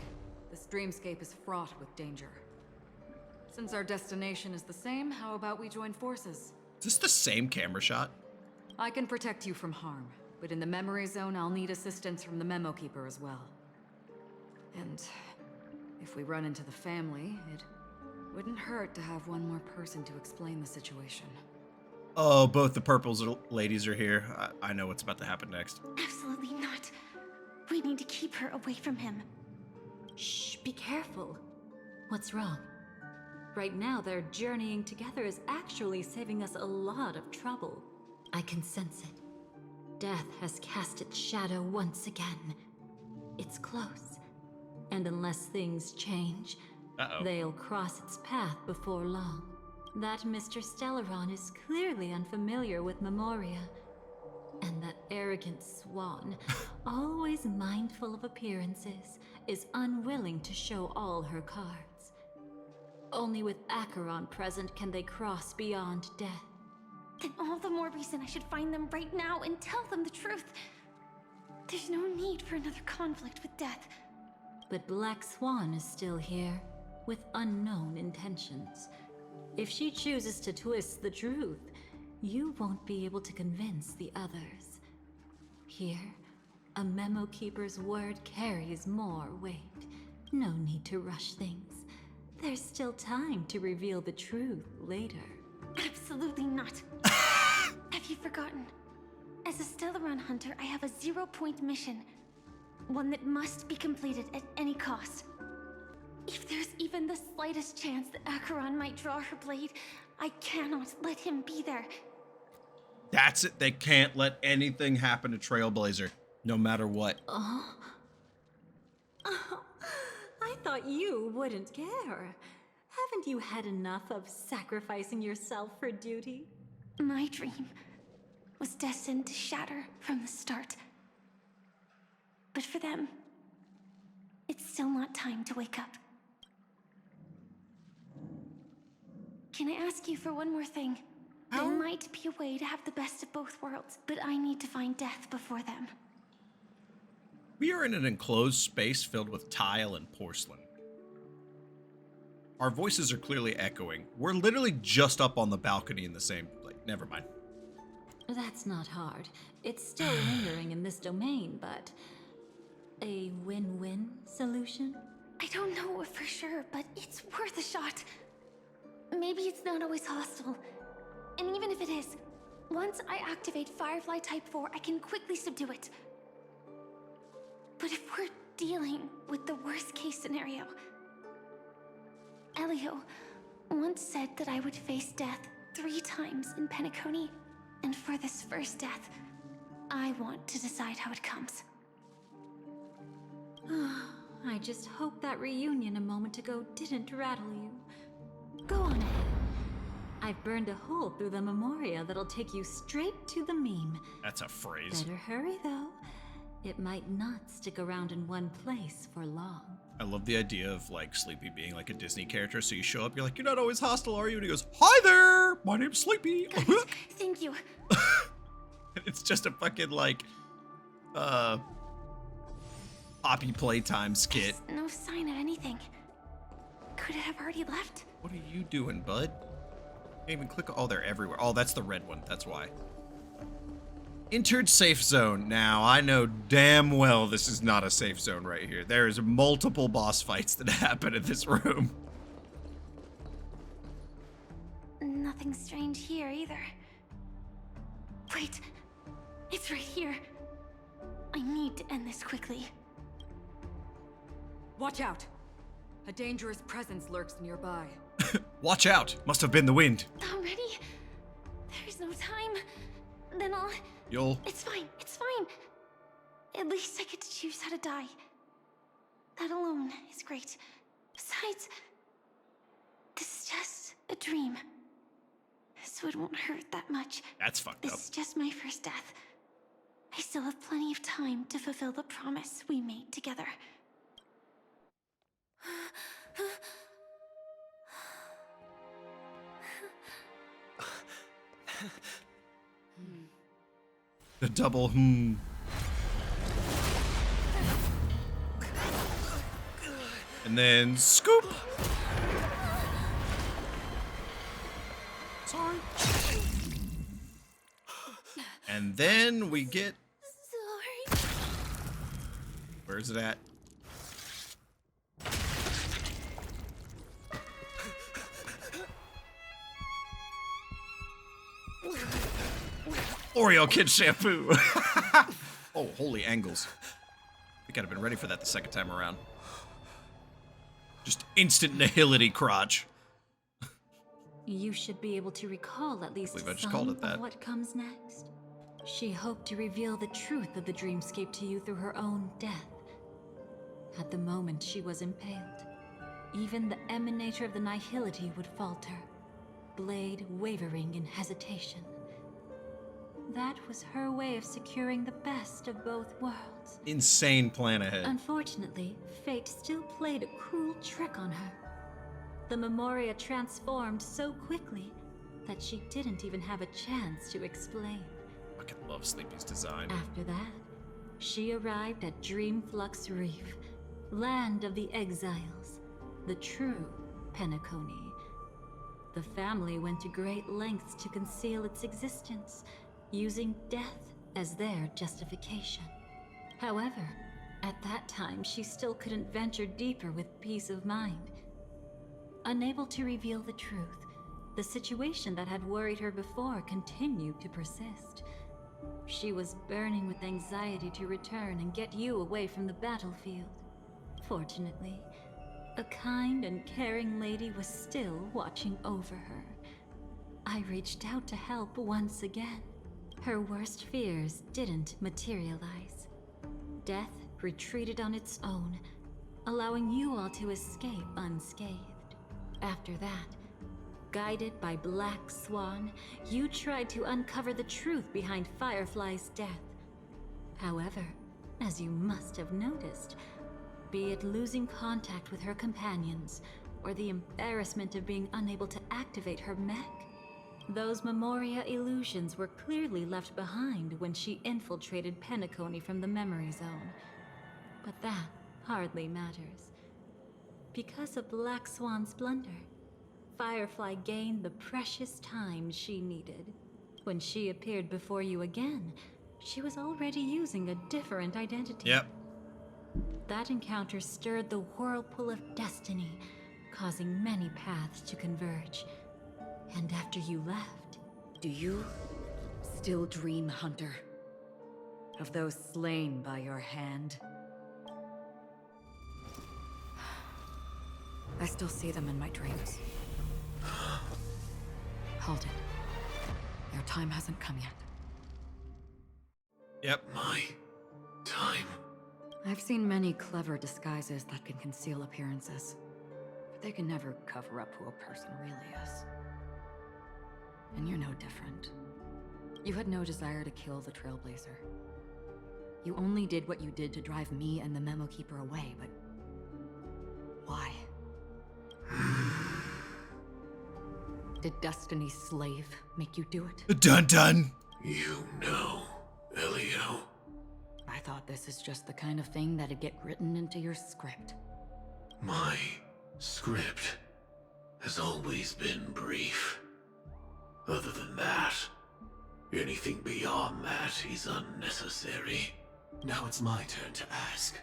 This dreamscape is fraught with danger. Since our destination is the same, how about we join forces? Is this the same camera shot? I can protect you from harm, but in the memory zone, I'll need assistance from the Memo Keeper as well. And if we run into the family, it wouldn't hurt to have one more person to explain the situation. Oh, both the purples ladies are here. I know what's about to happen next. Absolutely not. We need to keep her away from him. Shh, be careful. What's wrong? Right now, their journeying together is actually saving us a lot of trouble. I can sense it. Death has cast its shadow once again. It's close. And unless things change, they'll cross its path before long. That Mr. Stellaron is clearly unfamiliar with Memoria. And that arrogant swan, always mindful of appearances, is unwilling to show all her cards. Only with Acheron present can they cross beyond death. Then all the more reason I should find them right now and tell them the truth. There's no need for another conflict with death. But Black Swan is still here, with unknown intentions. If she chooses to twist the truth, you won't be able to convince the others. Here, a Memo Keeper's word carries more weight. No need to rush things. There's still time to reveal the truth later. Absolutely not. Have you forgotten? As a Stellaron hunter, I have a 0-point mission. One that must be completed at any cost. If there's even the slightest chance that Acheron might draw her blade, I cannot let him be there. That's it. They can't let anything happen to Trailblazer, no matter what. Oh, I thought you wouldn't care. Haven't you had enough of sacrificing yourself for duty? My dream was destined to shatter from the start. But for them, it's still not time to wake up. Can I ask you for one more thing? There might be a way to have the best of both worlds, but I need to find death before them. We are in an enclosed space filled with tile and porcelain. Our voices are clearly echoing. We're literally just up on the balcony in the same, never mind. That's not hard. It's still lingering in this domain, but a win-win solution? I don't know for sure, but it's worth a shot. Maybe it's not always hostile. And even if it is, once I activate Firefly Type 4, I can quickly subdue it. But if we're dealing with the worst case scenario, Elio once said that I would face death 3 times in Penacony, and for this first death, I want to decide how it comes. I just hope that reunion a moment ago didn't rattle you. Go on ahead. I've burned a hole through the Memoria that'll take you straight to the meme. That's a phrase. Better hurry, though. It might not stick around in one place for long. I love the idea of, Sleepy being like a Disney character, so you show up, you're like, you're not always hostile, are you? And he goes, hi there! My name's Sleepy! Guys, thank you. It's just a fucking, Poppy Playtime skit. There's no sign of anything. Could it have already left? What are you doing, bud? Can't even click. Oh, they're everywhere. Oh, that's the red one. That's why. Entered safe zone. Now, I know damn well this is not a safe zone right here. There's multiple boss fights that happen in this room. Nothing strange here either. Wait, it's right here. I need to end this quickly. Watch out! A dangerous presence lurks nearby. Watch out! Must have been the wind. Already? There's no time. Then I'll... It's fine, it's fine. At least I get to choose how to die. That alone is great. Besides, this is just a dream. So it won't hurt that much. That's fucked up. This is just my first death. I still have plenty of time to fulfill the promise we made together. The double And then scoop. Sorry. And then we get... Sorry. Where's it at? Oreo Kid shampoo. Oh, holy angles. I think I'd have been ready for that the second time around. Just instant nihility crotch. You should be able to recall at least some of what comes next. She hoped to reveal the truth of the dreamscape to you through her own death. At the moment she was impaled, even the emanator of the nihility would falter, blade wavering in hesitation. That was her way of securing the best of both worlds. Insane plan ahead. Unfortunately, fate still played a cruel trick on her. The Memoria transformed so quickly that she didn't even have a chance to explain. I fucking love Sleepy's design. After that, she arrived at Dreamflux Reef, land of the exiles, the true Penacony. The family went to great lengths to conceal its existence, using death as their justification. However, at that time, she still couldn't venture deeper with peace of mind. Unable to reveal the truth, the situation that had worried her before continued to persist. She was burning with anxiety to return and get you away from the battlefield. Fortunately, a kind and caring lady was still watching over her. I reached out to help once again. Her worst fears didn't materialize. Death retreated on its own, allowing you all to escape unscathed. After that, Guided by Black Swan, you tried to uncover the truth behind Firefly's death. However, as you must have noticed, be it losing contact with her companions, or the embarrassment of being unable to activate her mech, those Memoria illusions were clearly left behind when she infiltrated Penacony from the Memory Zone. But that hardly matters. Because of Black Swan's blunder, Firefly gained the precious time she needed. When she appeared before you again, she was already using a different identity. Yep. That encounter stirred the whirlpool of destiny, causing many paths to converge. And after you left... Do you still dream, Hunter? Of those slain by your hand? I still see them in my dreams. Hold it. Your time hasn't come yet. Yep. My time. I've seen many clever disguises that can conceal appearances, but they can never cover up who a person really is. And you're no different. You had no desire to kill the Trailblazer. You only did what you did to drive me and the Memo Keeper away, but... why? Did Destiny's slave make you do it? Dun dun! You know, Elio. I thought this is just the kind of thing that'd get written into your script. My script has always been brief. Other than that, anything beyond that is unnecessary. Now it's my turn to ask.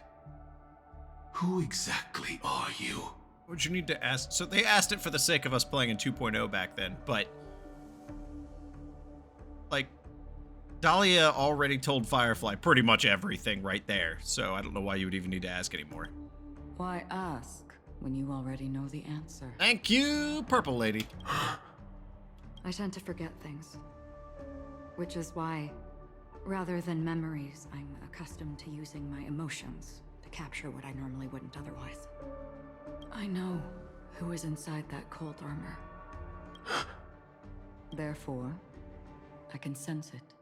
Who exactly are you? What'd you need to ask? So they asked it for the sake of us playing in 2.0 back then, but... like, Dahlia already told Firefly pretty much everything right there, so I don't know why you would even need to ask anymore. Why ask when you already know the answer? Thank you, Purple Lady. I tend to forget things. Which is why, rather than memories, I'm accustomed to using my emotions to capture what I normally wouldn't otherwise. I know who is inside that cold armor. Therefore, I can sense it.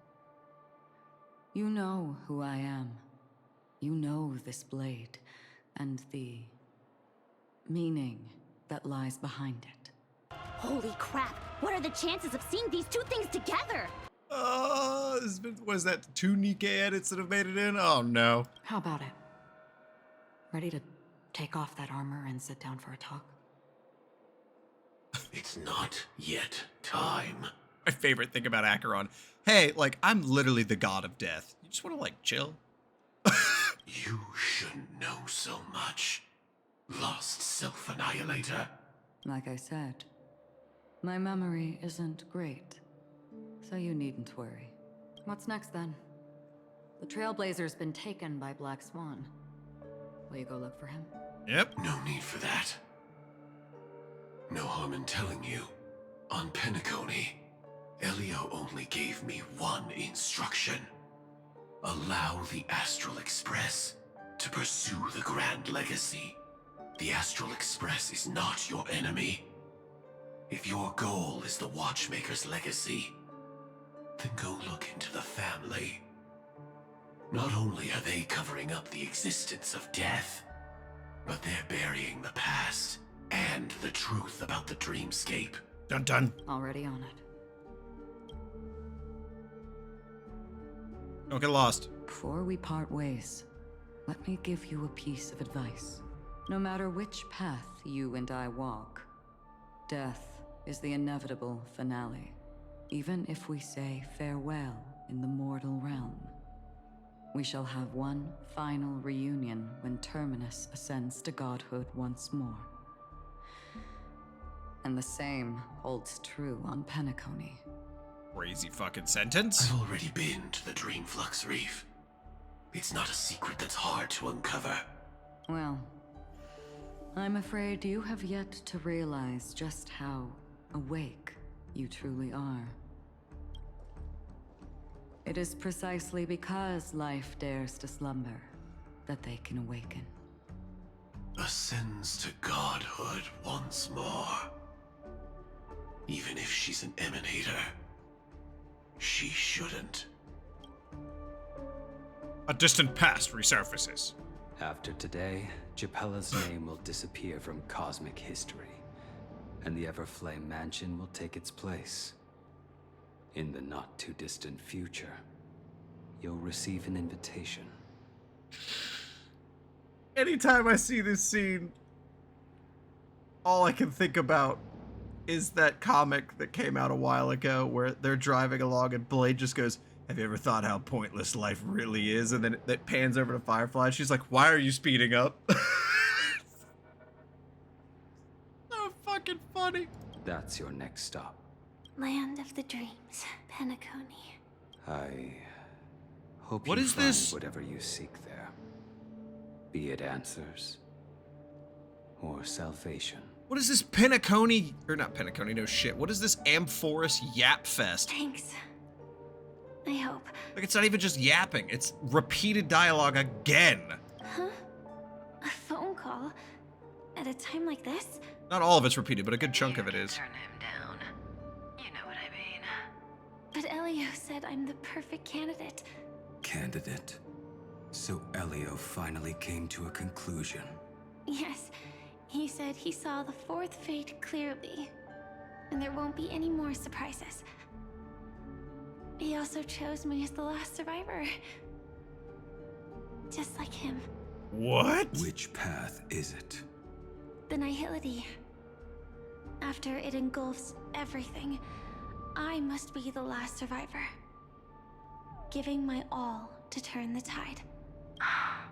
You know who I am. You know this blade, and the meaning that lies behind it. Holy crap! What are the chances of seeing these two things together? Was that 2 Nikkei edits that have made it in? Oh no. How about it? Ready to take off that armor and sit down for a talk? It's not yet time. My favorite thing about Acheron. Hey, like, I'm literally the god of death. You just want to, like, chill? You shouldn't know so much. Lost self-annihilator. Like I said, my memory isn't great, so you needn't worry. What's next, then? The Trailblazer's been taken by Black Swan. Will you go look for him? Yep. No need for that. No harm in telling you. On Penacony, Elio only gave me one instruction. Allow the Astral Express to pursue the Grand Legacy. The Astral Express is not your enemy. If your goal is the Watchmaker's legacy, then go look into the family. Not only are they covering up the existence of death, but they're burying the past and the truth about the dreamscape. Dun dun. Already on it. Don't get lost. Before we part ways, let me give you a piece of advice. No matter which path you and I walk, death is the inevitable finale. Even if we say farewell in the mortal realm, we shall have one final reunion when Terminus ascends to godhood once more. And the same holds true on Penacony. Crazy fucking sentence. I've already been to the Dreamflux Reef. It's not a secret that's hard to uncover. Well, I'm afraid you have yet to realize just how awake you truly are. It is precisely because life dares to slumber that they can awaken. Ascends to godhood once more. Even if she's an emanator, she shouldn't. A distant past resurfaces. After today, Japella's name will disappear from cosmic history, and the Everflame Mansion will take its place. In the not-too-distant future, you'll receive an invitation. Anytime I see this scene, all I can think about is that comic that came out a while ago where they're driving along and Blade just goes, "Have you ever thought how pointless life really is?" And then it pans over to Firefly. She's like, "Why are you speeding up?" So fucking funny. That's your next stop. Land of the Dreams, Penacony. I hope What you is find this? whatever you seek there. Be it answers or salvation. What is this Penacony, or not Penacony, no shit. What is this Amphorus Yap Fest? Thanks. I hope. Like, it's not even just yapping, it's repeated dialogue again. Huh? A phone call? At a time like this? Not all of it's repeated, but a good chunk of it is. Turn him down. You know what I mean. But Elio said I'm the perfect candidate. Candidate. So Elio finally came to a conclusion. Yes, he said he saw the fourth fate clearly, and there won't be any more surprises. He also chose me as the last survivor. Just like him. What? Which path is it? The Nihility. After it engulfs everything, I must be the last survivor. Giving my all to turn the tide. How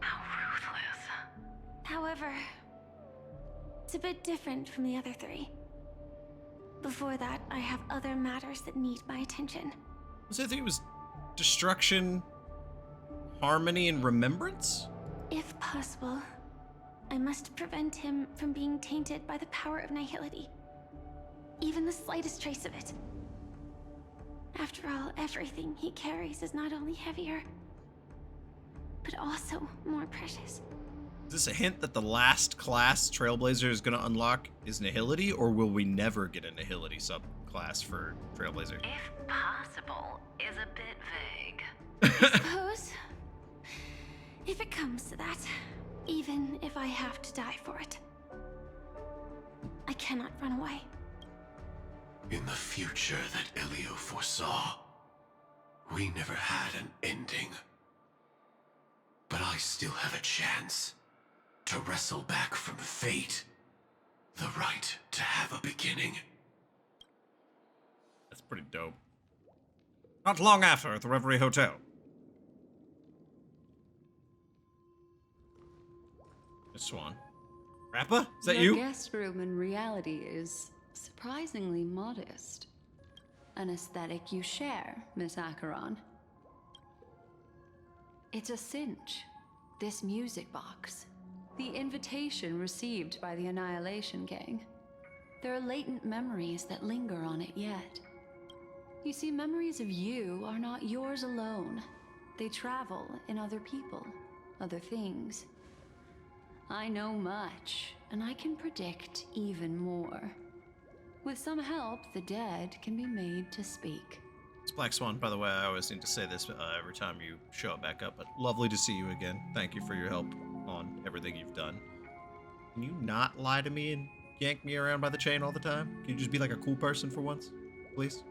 ruthless. However, it's a bit different from the other three. Before that, I have other matters that need my attention. I think it was destruction, harmony, and remembrance? If possible, I must prevent him from being tainted by the power of Nihility. Even the slightest trace of it. After all, everything he carries is not only heavier, but also more precious. Is this a hint that the last class Trailblazer is going to unlock is Nihility, or will we never get a Nihility subclass for Trailblazer? If possible is a bit vague. I suppose. If it comes to that, even if I have to die for it. I cannot run away. In the future that Elio foresaw, we never had an ending. But I still have a chance to wrestle back from fate the right to have a beginning. That's pretty dope. Not long after at the Reverie Hotel. Miss Swan. Rappa? Is that Your you? guest room in reality is surprisingly modest. An aesthetic you share, Miss Acheron. It's a cinch. This music box. The invitation received by the Annihilation Gang. There are latent memories that linger on it yet. You see, memories of you are not yours alone. They travel in other people, other things. I know much, and I can predict even more. With some help, the dead can be made to speak. It's Black Swan, by the way. I always need to say this every time you show it back up, but lovely to see you again. Thank you for your help on everything you've done. Can you not lie to me and yank me around by the chain all the time? Can you just be like a cool person for once, please?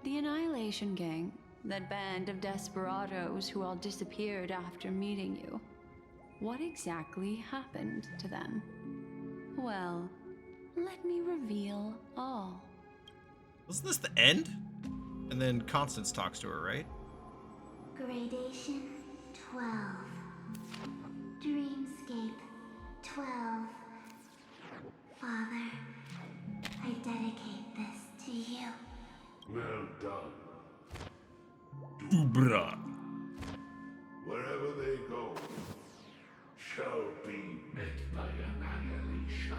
The Annihilation Gang, that band of desperados who all disappeared after meeting you. What exactly happened to them? Well, let me reveal all. Wasn't this the end? And then Constance talks to her, right? Gradation 12. Dreamscape 12. Father, I dedicate this to you. Well done. Ubra. Wherever they go, shall be met by annihilation.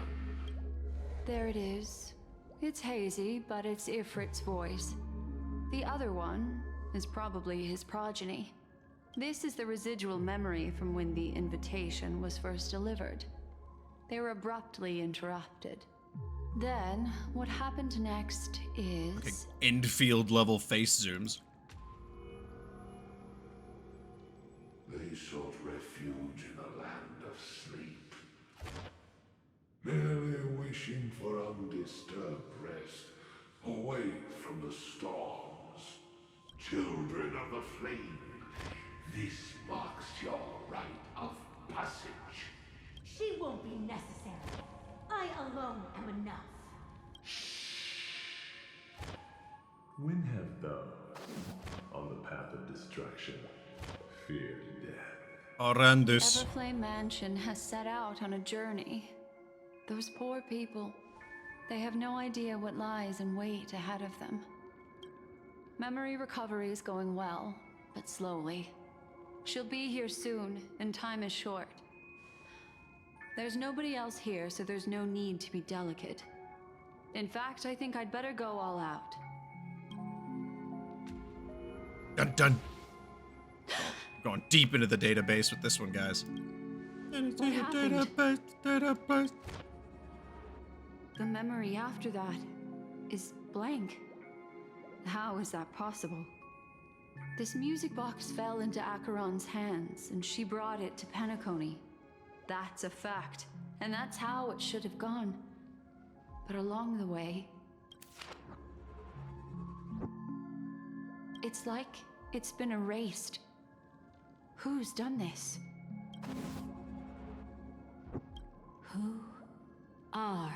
There it is. It's hazy, but it's Ifrit's voice. The other one is probably his progeny. This is the residual memory from when the invitation was first delivered. They were abruptly interrupted. Then, what happened next is... Okay, infield level face zooms. They sought refuge in a land of sleep, merely wishing for undisturbed rest, away from the storms. Children of the flame, this marks your rite of passage. She won't be necessary. I alone am enough. When have those on the path of destruction feared death? Horrendous. Everflame Mansion has set out on a journey. Those poor people, they have no idea what lies in wait ahead of them. Memory recovery is going well, but slowly. She'll be here soon, and time is short. There's nobody else here, so there's no need to be delicate. In fact, I think I'd better go all out. Dun dun. Going deep into the database with this one, guys. What happened? Database. The memory after that is blank. How is that possible? This music box fell into Acheron's hands, and she brought it to Penacony. That's a fact, and that's how it should have gone. But along the way, it's like it's been erased. Who's done this? Who are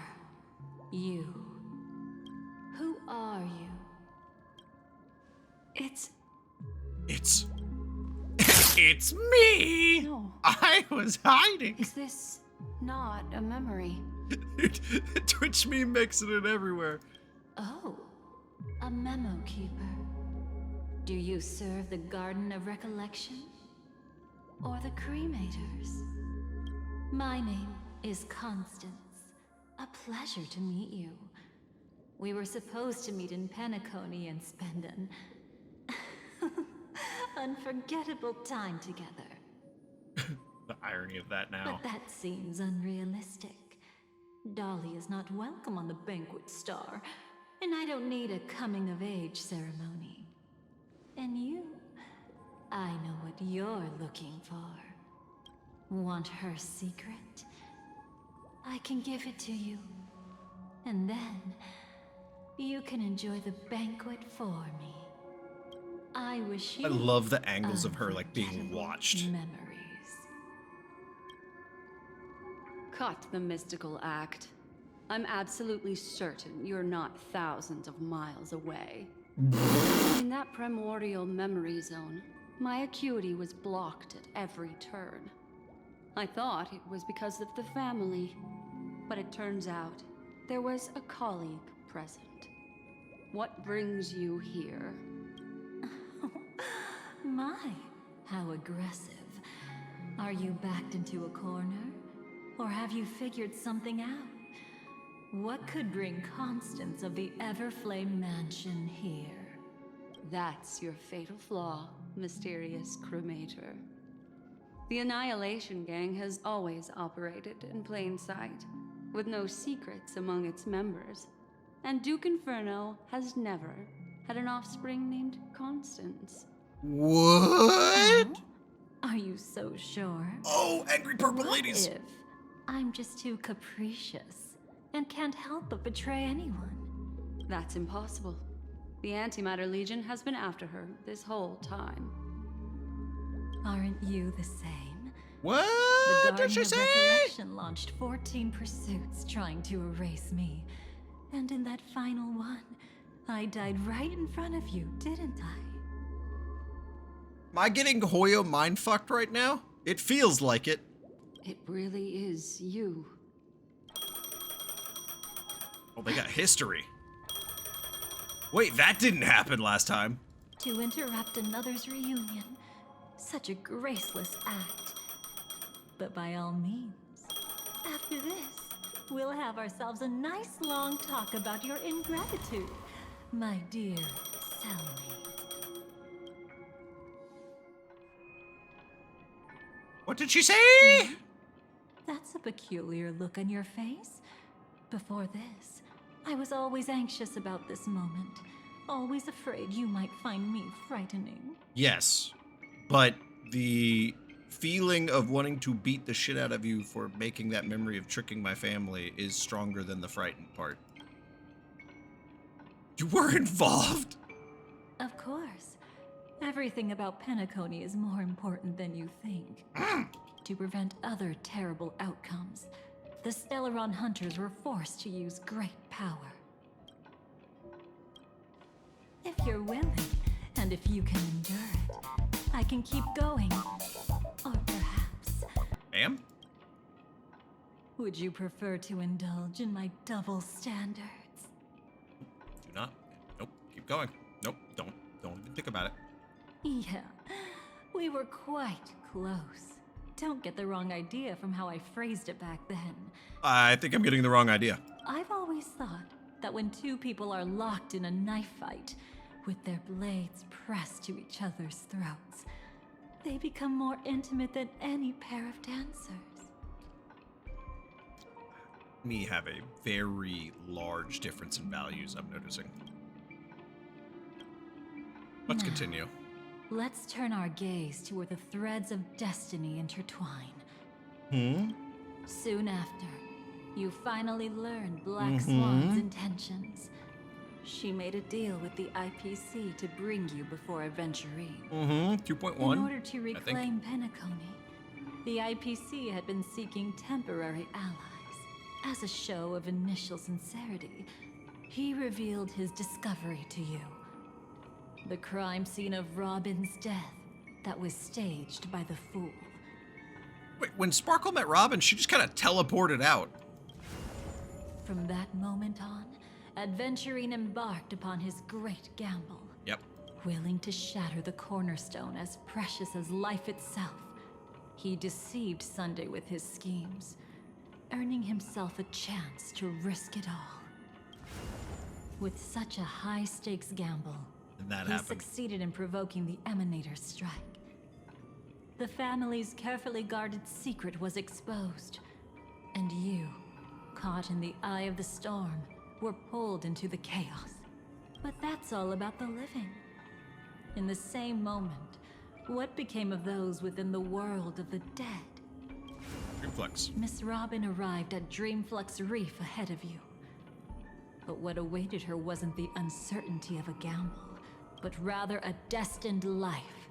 you? Who are you? It's me! No. I was hiding! Is this not a memory? Twitch me mixing it everywhere. Oh, a memo keeper. Do you serve the Garden of Recollection? Or the Cremators? My name is Constance. A pleasure to meet you. We were supposed to meet in Penacony and spend an unforgettable time together. The irony of that now. But that seems unrealistic. Dahlia is not welcome on the banquet star, and I don't need a coming-of-age ceremony. And you, I know what you're looking for. Want her secret? I can give it to you. And then, you can enjoy the banquet for me. I wish you... I love the angles of her, like, being watched. Memories. Cut the mystical act. I'm absolutely certain you're not thousands of miles away. In that primordial memory zone, my acuity was blocked at every turn. I thought it was because of the family, but it turns out there was a colleague present. What brings you here? My, how aggressive. Are you backed into a corner? Or have you figured something out? What could bring Constance of the Everflame Mansion here? That's your fatal flaw, mysterious cremator. The Annihilation Gang has always operated in plain sight, with no secrets among its members. And Duke Inferno has never had an offspring named Constance. What? Are you so sure? Oh, angry purple What ladies! if I'm just too capricious and can't help but betray anyone? That's impossible. The Antimatter Legion has been after her this whole time. Aren't you the same? What The did Garden she of say? Recollection launched 14 pursuits trying to erase me. And in that final one, I died right in front of you, didn't I? Am I getting Hoyo mind-fucked right now? It feels like it. It really is you. Oh, they got history. Wait, that didn't happen last time. To interrupt another's reunion. Such a graceless act. But by all means, after this, we'll have ourselves a nice long talk about your ingratitude, my dear cellmate. What did she say? That's a peculiar look on your face. Before this, I was always anxious about this moment. Always afraid you might find me frightening. Yes, but the feeling of wanting to beat the shit out of you for making that memory of tricking my family is stronger than the frightened part. You were involved? Of course. Everything about Penacony is more important than you think. To prevent other terrible outcomes, the Stellaron hunters were forced to use great power. If you're willing, and if you can endure it, I can keep going. Or perhaps... Ma'am? Would you prefer to indulge in my double standards? Do not. Nope. Keep going. Nope. Don't even think about it. Yeah, we were quite close. Don't get the wrong idea from how I phrased it back then. I think I'm getting the wrong idea. I've always thought that when two people are locked in a knife fight, with their blades pressed to each other's throats, they become more intimate than any pair of dancers. Me have a very large difference in values, I'm noticing. Let's continue. Let's turn our gaze to where the threads of destiny intertwine. Soon after, you finally learned Black Swan's intentions. She made a deal with the IPC to bring you before Aventurine. 2.1. In order to reclaim Penacony, the IPC had been seeking temporary allies. As a show of initial sincerity, he revealed his discovery to you. The crime scene of Robin's death that was staged by the Fool. Wait, when Sparkle met Robin, she just kind of teleported out. From that moment on, Aventurine embarked upon his great gamble. Yep. Willing to shatter the cornerstone as precious as life itself, he deceived Sunday with his schemes, earning himself a chance to risk it all. With such a high-stakes gamble, And that he happened. succeeded in provoking the Emanator's strike. The family's carefully guarded secret was exposed, and you, caught in the eye of the storm, were pulled into the chaos. But that's all about the living. In the same moment, what became of those within the world of the dead? Dreamflux. Miss Robin arrived at Dreamflux Reef ahead of you. But what awaited her wasn't the uncertainty of a gamble, but rather a destined life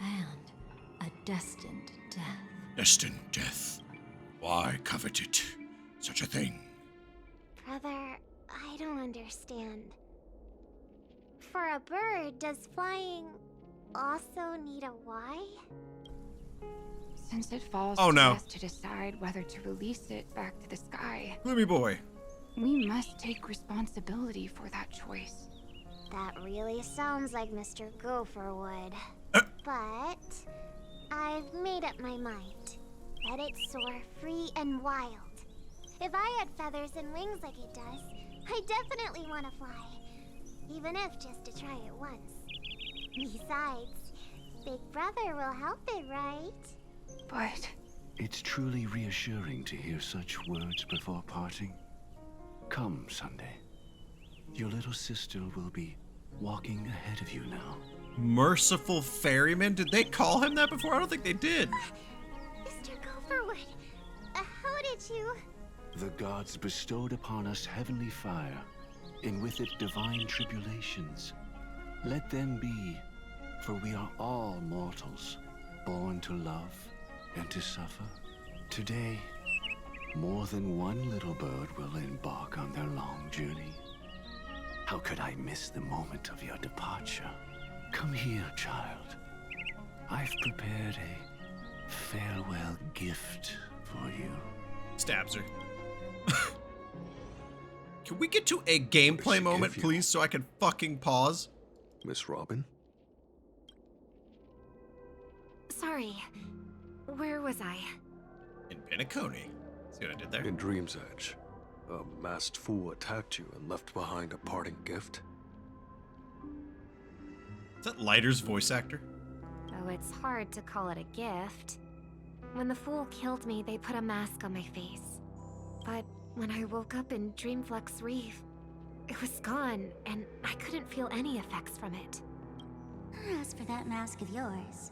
and a destined death. Destined death. Why covet it? Such a thing. Brother, I don't understand. For a bird, does flying also need a why? Since it falls Oh, to no. us to decide whether to release it back to the sky, Gloomy boy. we must take responsibility for that choice. That really sounds like Mr. Gopher would. But I've made up my mind. Let it soar free and wild. If I had feathers and wings like it does, I definitely want to fly. Even if just to try it once. Besides, Big Brother will help it, right? But It's truly reassuring to hear such words before parting. Come, Sunday. Your little sister will be walking ahead of you now. Merciful Ferryman? Did they call him that before? I don't think they did. Mr. Gopherwood, how did you... The gods bestowed upon us heavenly fire, and with it divine tribulations. Let them be, for we are all mortals, born to love and to suffer. Today, more than one little bird will embark on their long journey. How could I miss the moment of your departure? Come here, child. I've prepared a farewell gift for you. Stabs her. Can we get to a gameplay moment, please, so I can fucking pause? Miss Robin? Sorry. Where was I? In Penacony. See what I did there? In Dream's Edge. A masked fool attacked you and left behind a parting gift. Is that Lighter's voice actor? Oh, it's hard to call it a gift. When the fool killed me, they put a mask on my face. But when I woke up in Dreamflux Reef, it was gone, and I couldn't feel any effects from it. As for that mask of yours,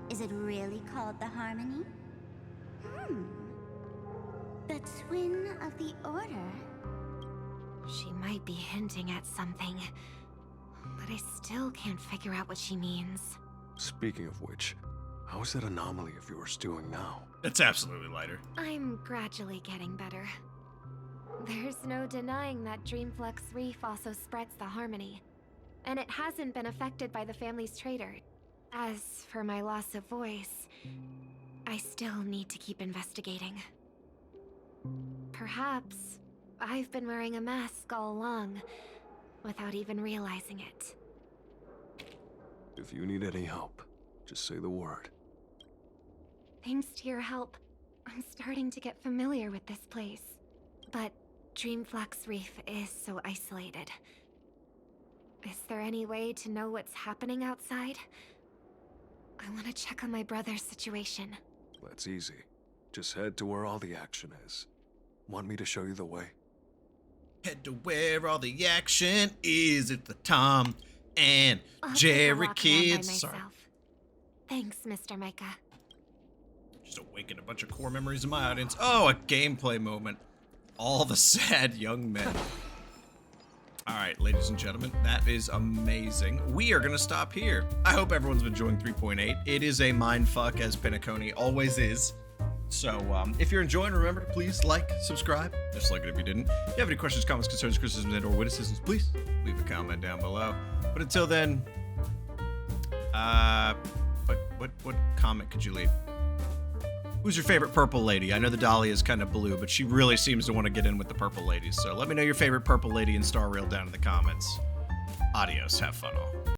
is it really called the Harmony? The Twin of the Order? She might be hinting at something, but I still can't figure out what she means. Speaking of which, how is that anomaly of yours doing now? It's absolutely lighter. I'm gradually getting better. There's no denying that Dreamflux Reef also spreads the Harmony, and it hasn't been affected by the family's traitor. As for my loss of voice, I still need to keep investigating. Perhaps I've been wearing a mask all along, without even realizing it. If you need any help, just say the word. Thanks to your help, I'm starting to get familiar with this place. But Dreamflux Reef is so isolated. Is there any way to know what's happening outside? I want to check on my brother's situation. That's easy. Just head to where all the action is. Want me to show you the way? Head to where all the action is at the Tom and I'll take a Jerry walk around by kids. myself. Sorry. Thanks, Mr. Micah. Just awakened a bunch of core memories in my audience. Oh, a gameplay moment. All the sad young men. All right, ladies and gentlemen, that is amazing. We are going to stop here. I hope everyone's been enjoying 3.8. It is a mindfuck, as Pinacone always is. So, if you're enjoying, remember to please like, subscribe. Just like it if you didn't. If you have any questions, comments, concerns, criticisms, and/or witticisms, please leave a comment down below. But until then, what comment could you leave? Who's your favorite purple lady? I know the Dahlia is kind of blue, but she really seems to want to get in with the purple ladies. So let me know your favorite purple lady in starrail down in the comments. Adios. Have fun all.